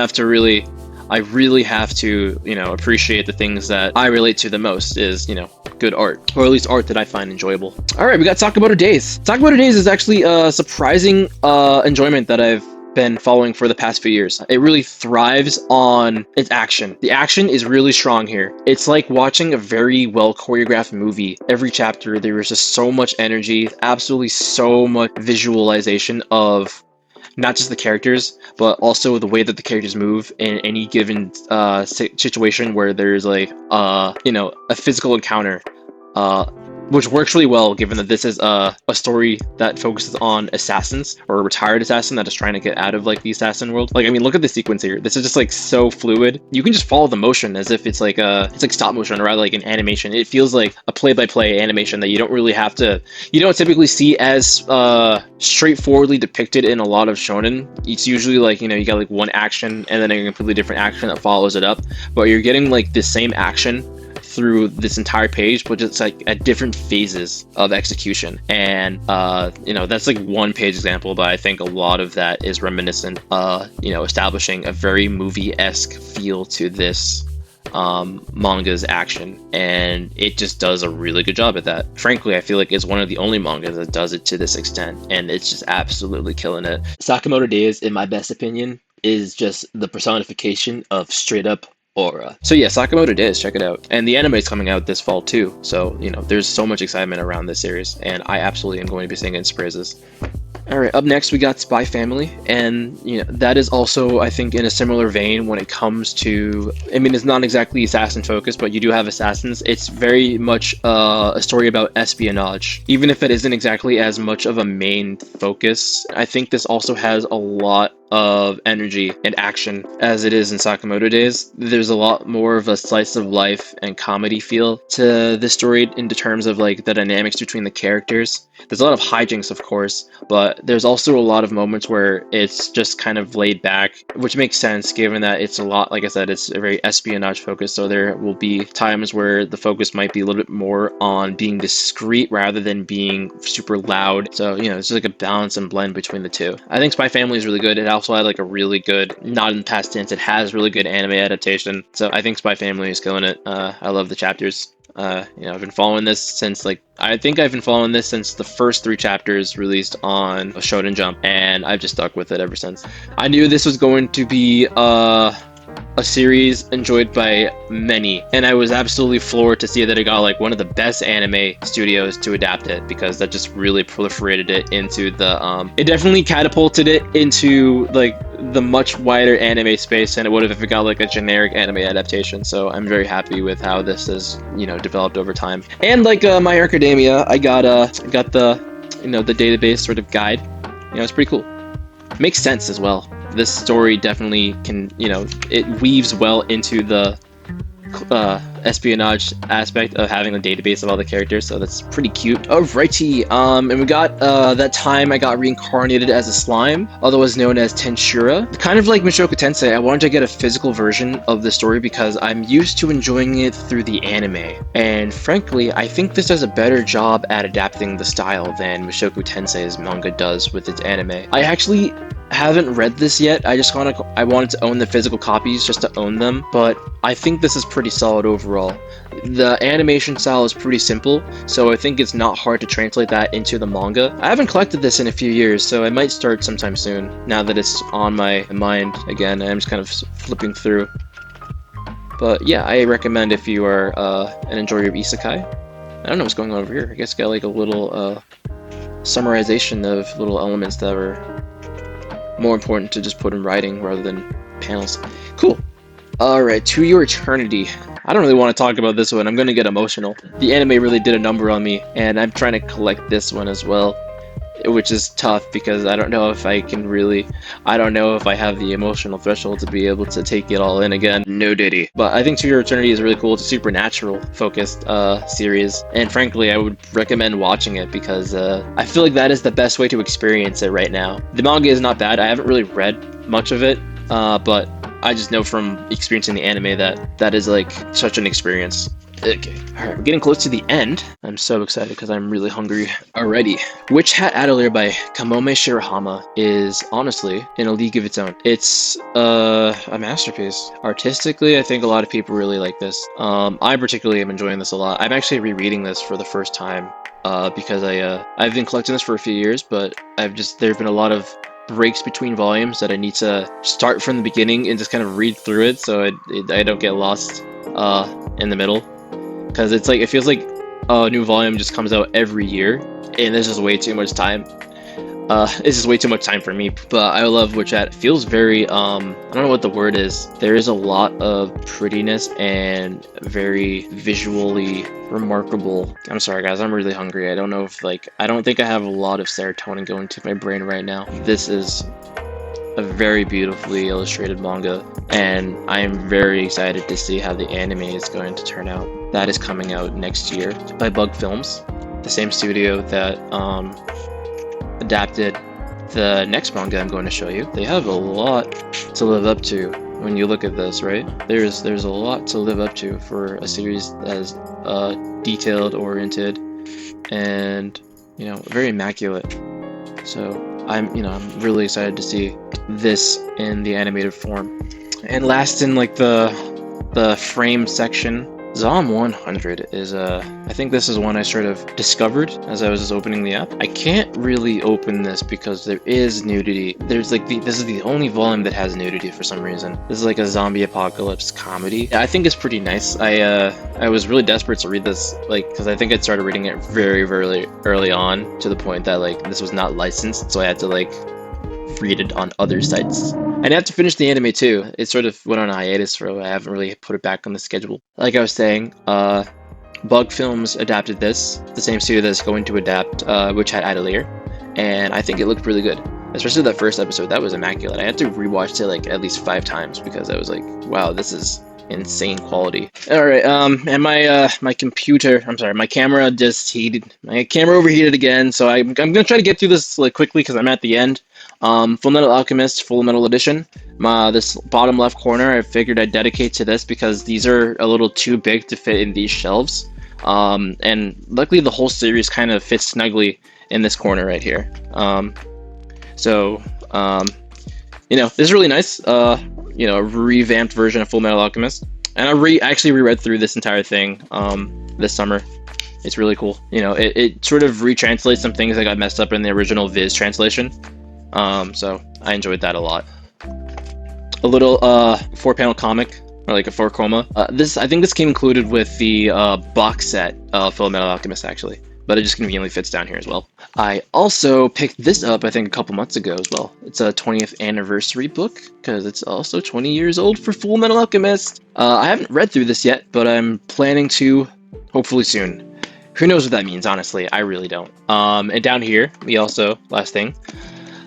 really have to, you know, appreciate the things that I relate to the most is, you know, good art, or at least art that I find enjoyable. All right, we got Sakamoto Days. Sakamoto Days is actually a surprising enjoyment that I've been following for the past few years. It really thrives on its action. The action is really strong here. It's like watching a very well choreographed movie. Every chapter, there is just so much energy, absolutely so much visualization of not just the characters, but also the way that the characters move in any given situation where there's like you know, a physical encounter, which works really well given that this is a story that focuses on assassins, or a retired assassin that is trying to get out of like the assassin world. Like, I mean, look at the sequence here. This is just like so fluid. You can just follow the motion as if it's like stop motion, or rather like an animation. It feels like a play-by-play animation that you don't typically see as straightforwardly depicted in a lot of shonen. It's usually like, you know, you got like one action and then a completely different action that follows it up, but you're getting like the same action through this entire page, but it's like at different phases of execution. And you know, that's like one page example, but I think a lot of that is reminiscent, you know, establishing a very movie-esque feel to this manga's action, and it just does a really good job at that. Frankly, I feel like it's one of the only mangas that does it to this extent, and it's just absolutely killing it. Sakamoto Days, in my best opinion, is just the personification of straight up aura. So yeah, Sakamoto Days, check it out. And the anime is coming out this fall too, so you know, there's so much excitement around this series, and I absolutely am going to be singing its praises. Alright, up next we got Spy Family, and you know, that is also, I think, in a similar vein when it comes to, I mean, it's not exactly assassin focused, but you do have assassins. It's very much a story about espionage, even if it isn't exactly as much of a main focus. I think this also has a lot of energy and action as it is in Sakamoto Days. There's a lot more of a slice of life and comedy feel to this story in terms of like the dynamics between the characters. There's a lot of hijinks, of course, but there's also a lot of moments where it's just kind of laid back, which makes sense given that it's a lot, like I said, it's a very espionage focused, so there will be times where the focus might be a little bit more on being discreet rather than being super loud. So, you know, it's just like a balance and blend between the two. I think Spy Family is really good. It also had like a really good, not in past tense, it has really good anime adaptation. So I think Spy Family is killing it. I love the chapters. You know, I've been following this since the first 3 chapters released on Shonen Jump, and I've just stuck with it ever since. I knew this was going to be a series enjoyed by many, and I was absolutely floored to see that it got like one of the best anime studios to adapt it, because that just really proliferated it into the it definitely catapulted it into like the much wider anime space than it would have if it got like a generic anime adaptation. So I'm very happy with how this has, you know, developed over time. And like My Hero Academia, I got the, you know, the database sort of guide. You know, it's pretty cool. Makes sense as well. This story definitely can, you know, it weaves well into the espionage aspect of having a database of all the characters, so that's pretty cute. Alrighty, and we got that time I got reincarnated as a slime, otherwise known as Tenshura. Kind of like Mushoku Tensei, I wanted to get a physical version of the story because I'm used to enjoying it through the anime, and frankly, I think this does a better job at adapting the style than Mushoku Tensei's manga does with its anime. I actually haven't read this yet. I wanted to own the physical copies just to own them, but I think this is pretty solid overall. The animation style is pretty simple, so I think it's not hard to translate that into the manga. I haven't collected this in a few years, so I might start sometime soon, now that it's on my mind again, and I'm just kind of flipping through. But yeah, I recommend if you are an enjoyer of isekai. I don't know what's going on over here. I guess I got like a little summarization of little elements that were more important to just put in writing rather than panels. Cool. Alright, To Your Eternity. I don't really want to talk about this one. I'm going to get emotional. The anime really did a number on me, and I'm trying to collect this one as well. which is tough because I don't know if I can really, I don't know if I have the emotional threshold to be able to take it all in again. No Diddy. But I think To Your Eternity is really cool. It's a supernatural focused series, and frankly, I would recommend watching it because I feel like that is the best way to experience it right now. The manga is not bad. I haven't really read much of it, but I just know from experiencing the anime that that is like such an experience. Okay, alright, we're getting close to the end. I'm so excited because I'm really hungry already. Witch Hat Atelier by Kamome Shirahama is honestly in a league of its own. It's a masterpiece. Artistically, I think a lot of people really like this. I particularly am enjoying this a lot. I'm actually rereading this for the first time because I've been collecting this for a few years, but there've been a lot of breaks between volumes that I need to start from the beginning and just kind of read through it so I don't get lost in the middle. Because it's like, it feels like a new volume just comes out every year, and there's just way too much time. It's just way too much time for me, but I love Witch Hat. It feels very, I don't know what the word is. There is a lot of prettiness and very visually remarkable. I'm sorry guys, I'm really hungry. I don't know if I don't think I have a lot of serotonin going to my brain right now. This is a very beautifully illustrated manga, and I am very excited to see how the anime is going to turn out. That is coming out next year by Bug Films, the same studio that adapted the next manga I'm going to show you. They have a lot to live up to when you look at this, right? There's a lot to live up to for a series that is detailed oriented and very immaculate. So I'm really excited to see this in the animated form. And last in the frame section, Zom 100 is I think this is one I sort of discovered as I was just opening the app. I can't really open this because there is nudity. There's this is the only volume that has nudity for some reason. This is like a zombie apocalypse comedy. I think it's pretty nice. I was really desperate to read this because I think I started reading it very early on to the point that this was not licensed, so I had to read it on other sites. And I have to finish the anime too. It sort of went on a hiatus for I haven't really put it back on the schedule. Like I was saying, Bug Films adapted this, the same studio that's going to adapt Witch Hat Atelier, and I think it looked really good. Especially that first episode, that was immaculate. I had to rewatch it at least 5 times because I was like, wow, this is insane quality. Alright, and my computer, I'm sorry, my camera just heated. My camera overheated again, so I'm gonna try to get through this quickly because I'm at the end. Fullmetal Alchemist Full Metal Edition. This bottom left corner, I figured I'd dedicate to this because these are a little too big to fit in these shelves. And luckily the whole series kind of fits snugly in this corner right here. This is really nice. A revamped version of Full Metal Alchemist. And I actually reread through this entire thing this summer. It's really cool. It sort of retranslates some things that got messed up in the original Viz translation. So I enjoyed that a lot. A little 4-panel comic, or a 4-coma. I think this came included with the box set of Full Metal Alchemist actually, but it just conveniently fits down here as well. I also picked this up I think a couple months ago as well. It's a 20th anniversary book because it's also 20 years old for Full Metal Alchemist. I haven't read through this yet, but I'm planning to hopefully soon. Who knows what that means, honestly? I really don't. And down here, we also, last thing,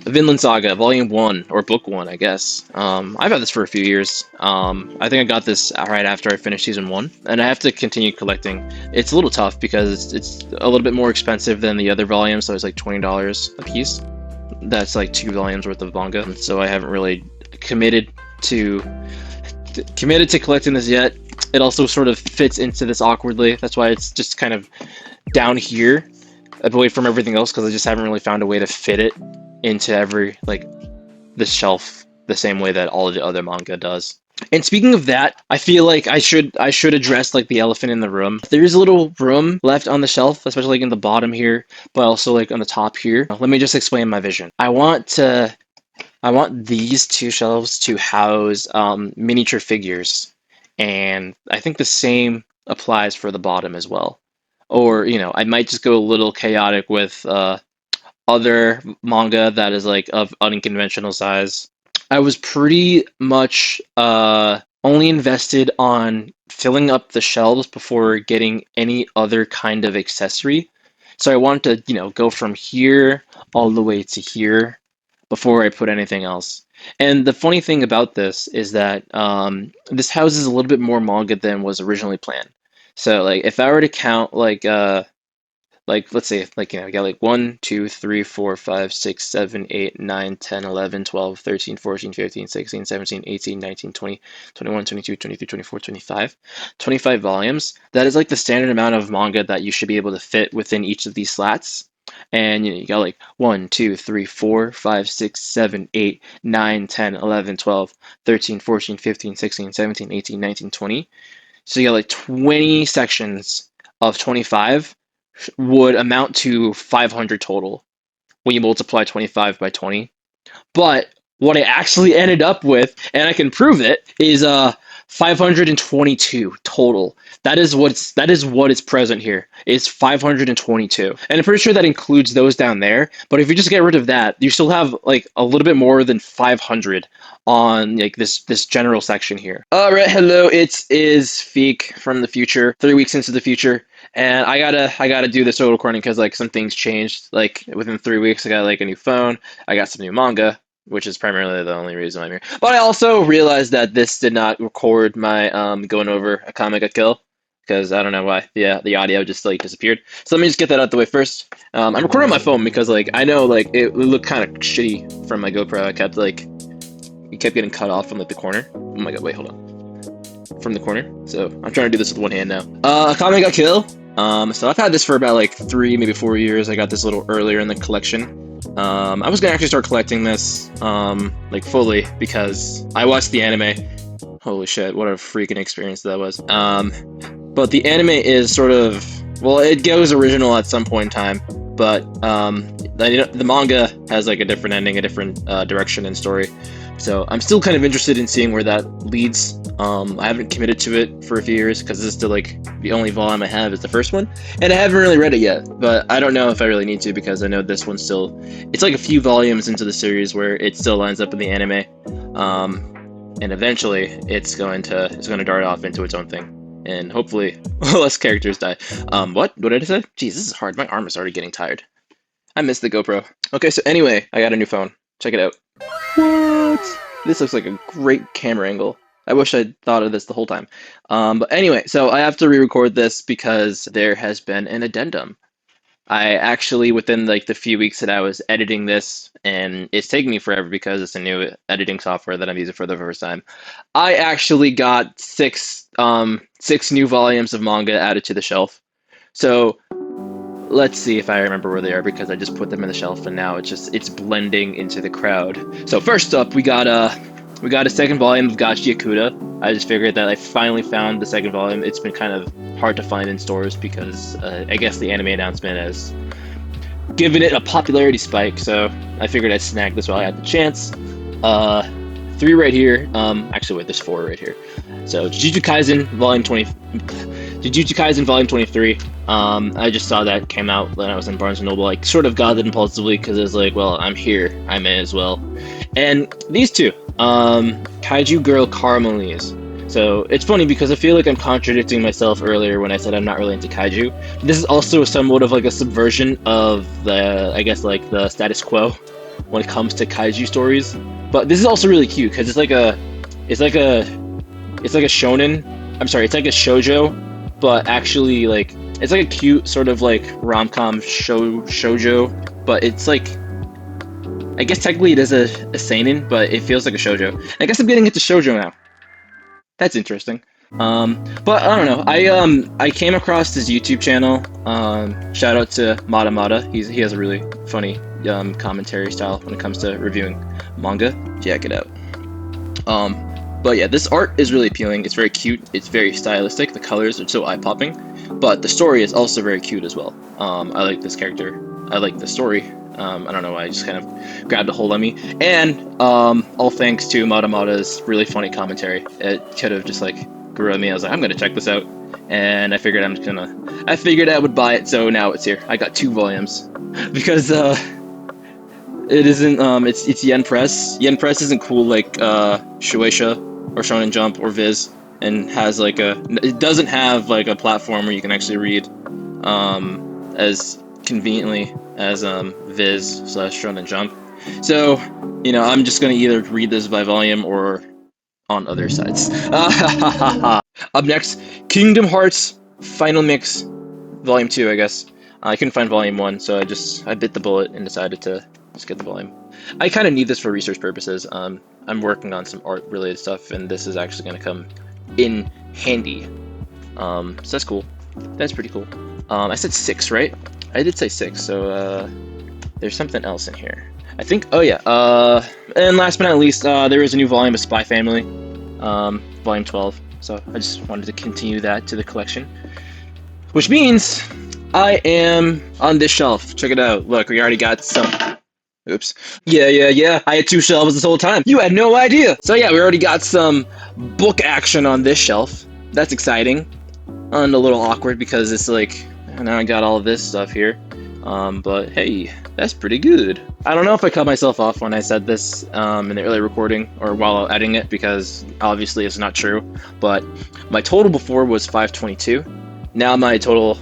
Vinland Saga, Volume 1, or Book 1, I guess. I've had this for a few years. I think I got this right after I finished Season 1, and I have to continue collecting. It's a little tough because it's a little bit more expensive than the other volumes, so it's like $20 a piece. That's like 2 volumes worth of manga, so I haven't really committed to collecting this yet. It also sort of fits into this awkwardly. That's why it's just kind of down here, away from everything else, because I just haven't really found a way to fit it into every this shelf the same way that all of the other manga does. And speaking of that, I feel like I should address the elephant in the room. There's a little room left on the shelf, especially in the bottom here, but also on the top here. Let me just explain my vision. I want these 2 shelves to house miniature figures, and I think the same applies for the bottom as well. Or I might just go a little chaotic with other manga that is of unconventional size. I was pretty much only invested on filling up the shelves before getting any other kind of accessory. So I wanted to, go from here all the way to here before I put anything else. And the funny thing about this is that this houses a little bit more manga than was originally planned. So like if I were to count like let's say like I got like 1 2 3 4 5 6 7 8 9 10 11 12 13 14 15 16 17 18 19 20 21 22 23 24 25 25 volumes. That is like the standard amount of manga that you should be able to fit within each of these slats. And you got like 1 2 3 4 5 6 7 8 9 10 11 12 13 14 15 16 17 18 19 20. So you got like 20 sections of 25 would amount to 500 total when you multiply 25 by 20. But what I actually ended up with, and I can prove it, is 522 total. That is what is present here. It's 522. And I'm pretty sure that includes those down there, but if you just get rid of that, you still have like a little bit more than 500 on like this general section here. All right, hello, it is Feek from the future, 3 weeks into the future. And I gotta do this solo recording because like some things changed. Like within 3 weeks, I got like a new phone, I got some new manga, which is primarily the only reason I'm here. But I also realized that this did not record my going over a comic I kill because I don't know why. Yeah, the audio just like disappeared. So let me just get that out the way first. I'm recording on my phone because like I know like it looked kind of shitty from my GoPro. It kept getting cut off from like the corner. Oh my god, wait, hold on. From the corner. So I'm trying to do this with one hand now. A comic I kill. So I've had this for about like 3, maybe 4 years. I got this a little earlier in the collection. I was gonna actually start collecting this, like fully because I watched the anime. Holy shit, what a freaking experience that was. But the anime is sort of, well, it goes original at some point in time, but the manga has like a different ending, a different direction and story. So I'm still kind of interested in seeing where that leads. I haven't committed to it for a few years because this is still like the only volume I have is the first one, and I haven't really read it yet. But I don't know if I really need to because I know this one's still, it's like a few volumes into the series where it still lines up in the anime, and eventually it's going to dart off into its own thing, and hopefully less characters die. What did I say? Jeez, this is hard. My arm is already getting tired. I missed the GoPro. Okay, so anyway, I got a new phone. Check it out. What? This looks like a great camera angle. I wish I'd thought of this the whole time. But anyway, so I have to re-record this because there has been an addendum. I actually, within like the few weeks that I was editing this, and it's taking me forever because it's a new editing software that I'm using for the first time, I actually got six new volumes of manga added to the shelf. So let's see if I remember where they are because I just put them in the shelf and now it's blending into the crowd. So first up, we got a second volume of Gachi Yakuta. I just figured that I finally found the second volume. It's been kind of hard to find in stores because I guess the anime announcement has given it a popularity spike. So I figured I'd snag this while I had the chance. 3 right here. Actually, wait, there's 4 right here. So Jujutsu Kaisen Volume 23. I just saw that came out when I was in Barnes & Noble. I sort of got it impulsively because it was like, well, I'm here. I may as well. And these two. Kaiju Girl Caramelise. So it's funny because I feel like I'm contradicting myself earlier when I said I'm not really into kaiju. This is also somewhat of like a subversion of the, I guess, like the status quo when it comes to kaiju stories. But this is also really cute because it's like a shonen. I'm sorry, it's like a shoujo, but actually like it's like a cute sort of like rom-com shoujo, but it's like, I guess technically it is a seinen, but it feels like a shoujo. I guess I'm getting into shoujo now. That's interesting. But I don't know. I came across his YouTube channel. Shout out to Mata Mata. He has a really funny commentary style when it comes to reviewing manga. Check it out. But yeah, this art is really appealing. It's very cute. It's very stylistic. The colors are so eye-popping. But the story is also very cute as well. I like this character. I like the story. I don't know why, I just kind of grabbed a hold on me. And all thanks to Mata Mata's really funny commentary. It could have just like grew on me. I was like, I'm gonna check this out. And I figured I figured I would buy it, so now it's here. I got 2 volumes. Because it isn't it's Yen Press. Yen Press isn't cool like Shueisha or Shonen Jump or Viz, and has like it doesn't have like a platform where you can actually read as conveniently as Viz slash Run and Jump. So, I'm just gonna either read this by volume or on other sides. Up next, Kingdom Hearts Final Mix Volume 2, I guess. I couldn't find Volume 1, so I bit the bullet and decided to just get the volume. I kind of need this for research purposes. I'm working on some art-related stuff, and this is actually going to come in handy. So that's cool. That's pretty cool. I said 6, right? I did say 6, so there's something else in here. I think, oh yeah, and last but not least, there is a new volume of Spy Family, Volume 12, so I just wanted to continue that to the collection. Which means I am on this shelf. Check it out. Look, we already got some... Oops. Yeah. I had 2 shelves this whole time. You had no idea. So yeah, we already got some book action on this shelf. That's exciting. And a little awkward because it's like, now I got all of this stuff here. But hey, that's pretty good. I don't know if I cut myself off when I said this in the early recording or while editing it, because obviously it's not true. But my total before was 522. Now my total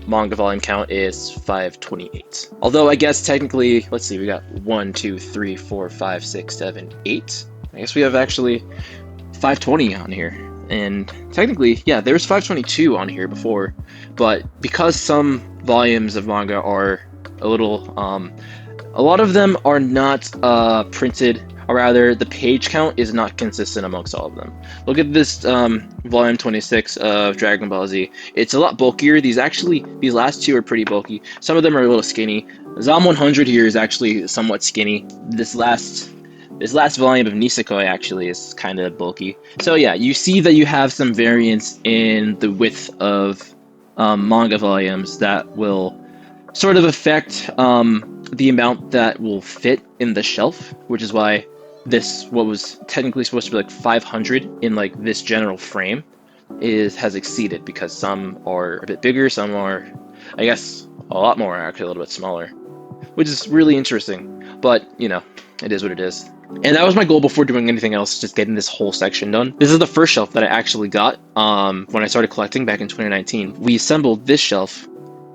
manga volume count is 528. Although I guess technically, let's see, we got 1, 2, 3, 4, 5, 6, 7, 8. I guess we have actually 520 on here. And technically, yeah, there's 522 on here before. But because some volumes of manga are a little, a lot of them are not printed, or rather, the page count is not consistent amongst all of them. Look at this volume 26 of Dragon Ball Z. It's a lot bulkier. These last 2 are pretty bulky. Some of them are a little skinny. Zom 100 here is actually somewhat skinny. This last volume of Nisekoi actually is kind of bulky. So yeah, you see that you have some variance in the width of manga volumes that will sort of affect the amount that will fit in the shelf, which is why what was technically supposed to be like 500 in like this general frame has exceeded, because some are a bit bigger, some are, I guess, a lot more actually a little bit smaller, which is really interesting. But it is what it is. And that was my goal before doing anything else, just getting this whole section done. This is the first shelf that I actually got when I started collecting back in 2019. We assembled this shelf,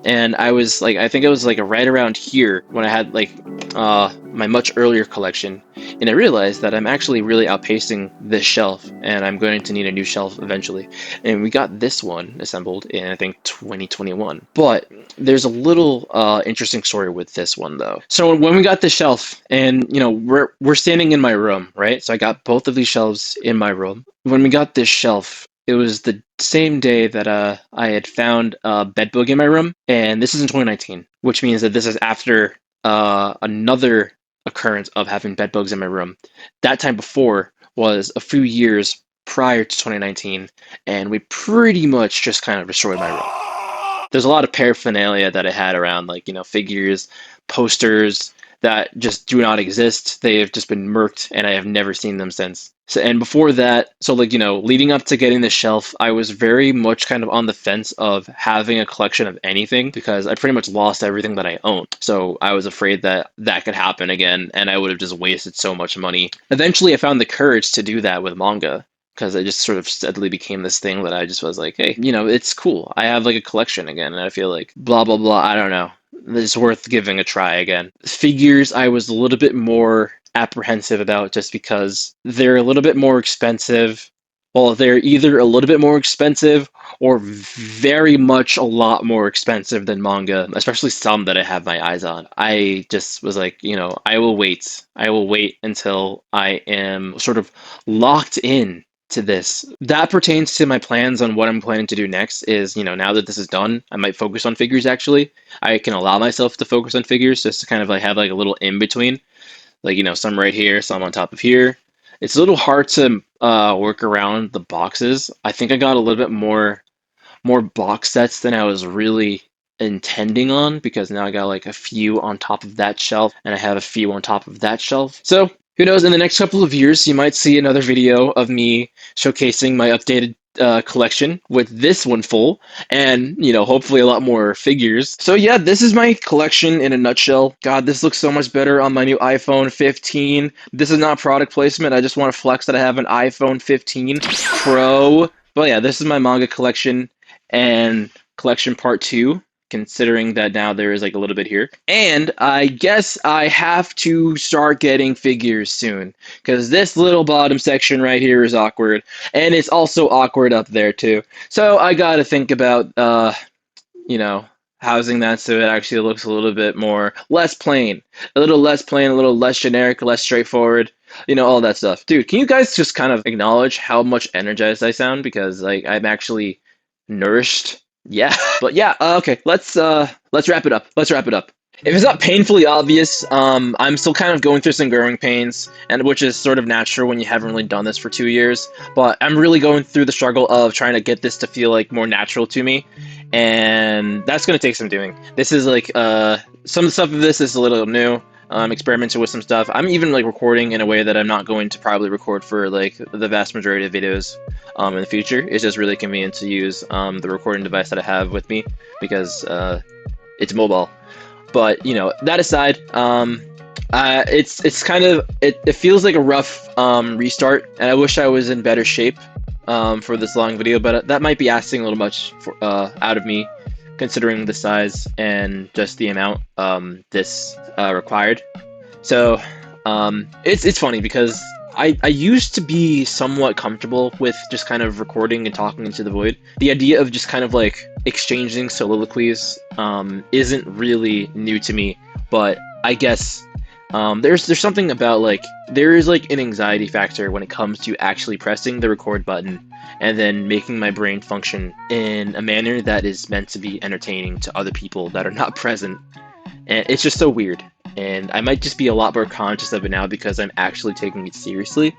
and I was like, I think it was like right around here when I had like my much earlier collection, and I realized that I'm actually really outpacing this shelf, and I'm going to need a new shelf eventually. And we got this one assembled in, I think, 2021. But there's a little interesting story with this one though. So when we got this shelf, and we're standing in my room, right? So I got both of these shelves in my room. When we got this shelf, it was the same day that I had found a bed bug in my room, and this is in 2019, which means that this is after another occurrence of having bed bugs in my room. That time before was a few years prior to 2019, and we pretty much just kind of destroyed my room. There's a lot of paraphernalia that I had around, like, figures, posters that just do not exist. They have just been murked, and I have never seen them since. So, and before that, so like, leading up to getting the shelf, I was very much kind of on the fence of having a collection of anything, because I pretty much lost everything that I owned. So I was afraid that that could happen again, and I would have just wasted so much money. Eventually, I found the courage to do that with manga, because it just sort of steadily became this thing that I just was like, hey, it's cool. I have like a collection again, and I feel like blah, blah, blah. I don't know. It's worth giving a try again. Figures, I was a little bit more apprehensive about, just because they're a little bit more expensive. Well, they're either a little bit more expensive or very much a lot more expensive than manga, especially some that I have my eyes on. I just was like, I will wait. I will wait until I am sort of locked in to this. That pertains to my plans on what I'm planning to do next is, now that this is done, I might focus on figures actually. I can allow myself to focus on figures just to kind of like have like a little in between. Like, some right here, some on top of here. It's a little hard to work around the boxes. I think I got a little bit more box sets than I was really intending on, because now I got like a few on top of that shelf, and I have a few on top of that shelf. So who knows, in the next couple of years, you might see another video of me showcasing my updated collection with this one full, and hopefully a lot more figures. So yeah, this is my collection in a nutshell. God, this looks so much better on my new iPhone 15. This is not product placement. I just want to flex that I have an iPhone 15 Pro. But yeah, this is my manga collection, and collection part 2 considering that now there is like a little bit here. And I guess I have to start getting figures soon, because this little bottom section right here is awkward, and it's also awkward up there too. So I gotta think about, you know, housing that so it actually looks a little bit more less plain, a little less plain, a little less generic, less straightforward, all that stuff. Dude, can you guys just kind of acknowledge how much energized I sound? Because like I'm actually nourished. Yeah. But yeah, okay, let's wrap it up. Let's wrap it up. If it's not painfully obvious, I'm still kind of going through some growing pains, and which is sort of natural when you haven't really done this for 2 years. But I'm really going through the struggle of trying to get this to feel like more natural to me, and that's going to take some doing. This is like some of the stuff of this is a little new. I'm experimenting with some stuff. I'm even like recording in a way that I'm not going to probably record for like the vast majority of videos in the future. It's just really convenient to use the recording device that I have with me, because it's mobile. But that aside, it's kind of it feels like a rough restart, and I wish I was in better shape for this long video, but that might be asking a little much out of me, considering the size and just the amount this required. So it's funny because I used to be somewhat comfortable with just kind of recording and talking into the void. The idea of just kind of like exchanging soliloquies isn't really new to me, but I guess there's something about like there is like an anxiety factor when it comes to actually pressing the record button and then making my brain function in a manner that is meant to be entertaining to other people that are not present. And it's just so weird. And I might just be a lot more conscious of it now because I'm actually taking it seriously.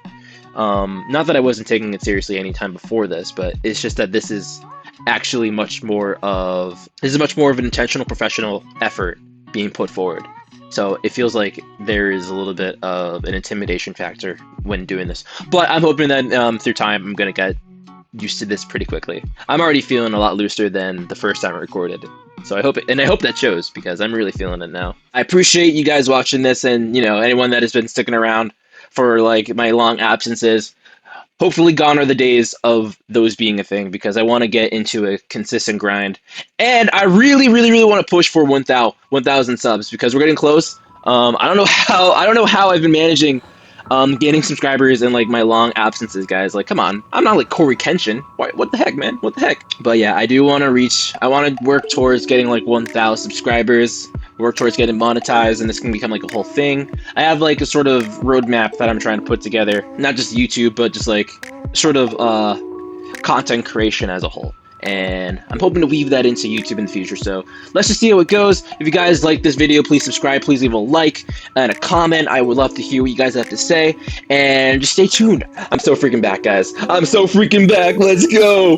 Not that I wasn't taking it seriously any time before this, but it's just that this is actually much more of an intentional professional effort being put forward. So it feels like there is a little bit of an intimidation factor when doing this. But I'm hoping that through time I'm going to get used to this pretty quickly. I'm already feeling a lot looser than the first time I recorded. So I hope that shows, because I'm really feeling it now. I appreciate you guys watching this, and anyone that has been sticking around for like my long absences. Hopefully gone are the days of those being a thing, because I want to get into a consistent grind. And I really, really, really want to push for 1,000 subs, because we're getting close. I don't know how I've been managing gaining subscribers in like my long absences, guys. Like, come on, I'm not like Corey Kenshin. What the heck, man? What the heck? But yeah, I want to work towards getting like 1,000 subscribers, work towards getting monetized, and this can become like a whole thing. I have like a sort of roadmap that I'm trying to put together, not just YouTube, but just like sort of content creation as a whole. And I'm hoping to weave that into YouTube in the future. So let's just see how it goes. If you guys like this video, please subscribe. Please leave a like and a comment. I would love to hear what you guys have to say. And just stay tuned. I'm so freaking back, guys. I'm so freaking back. Let's go.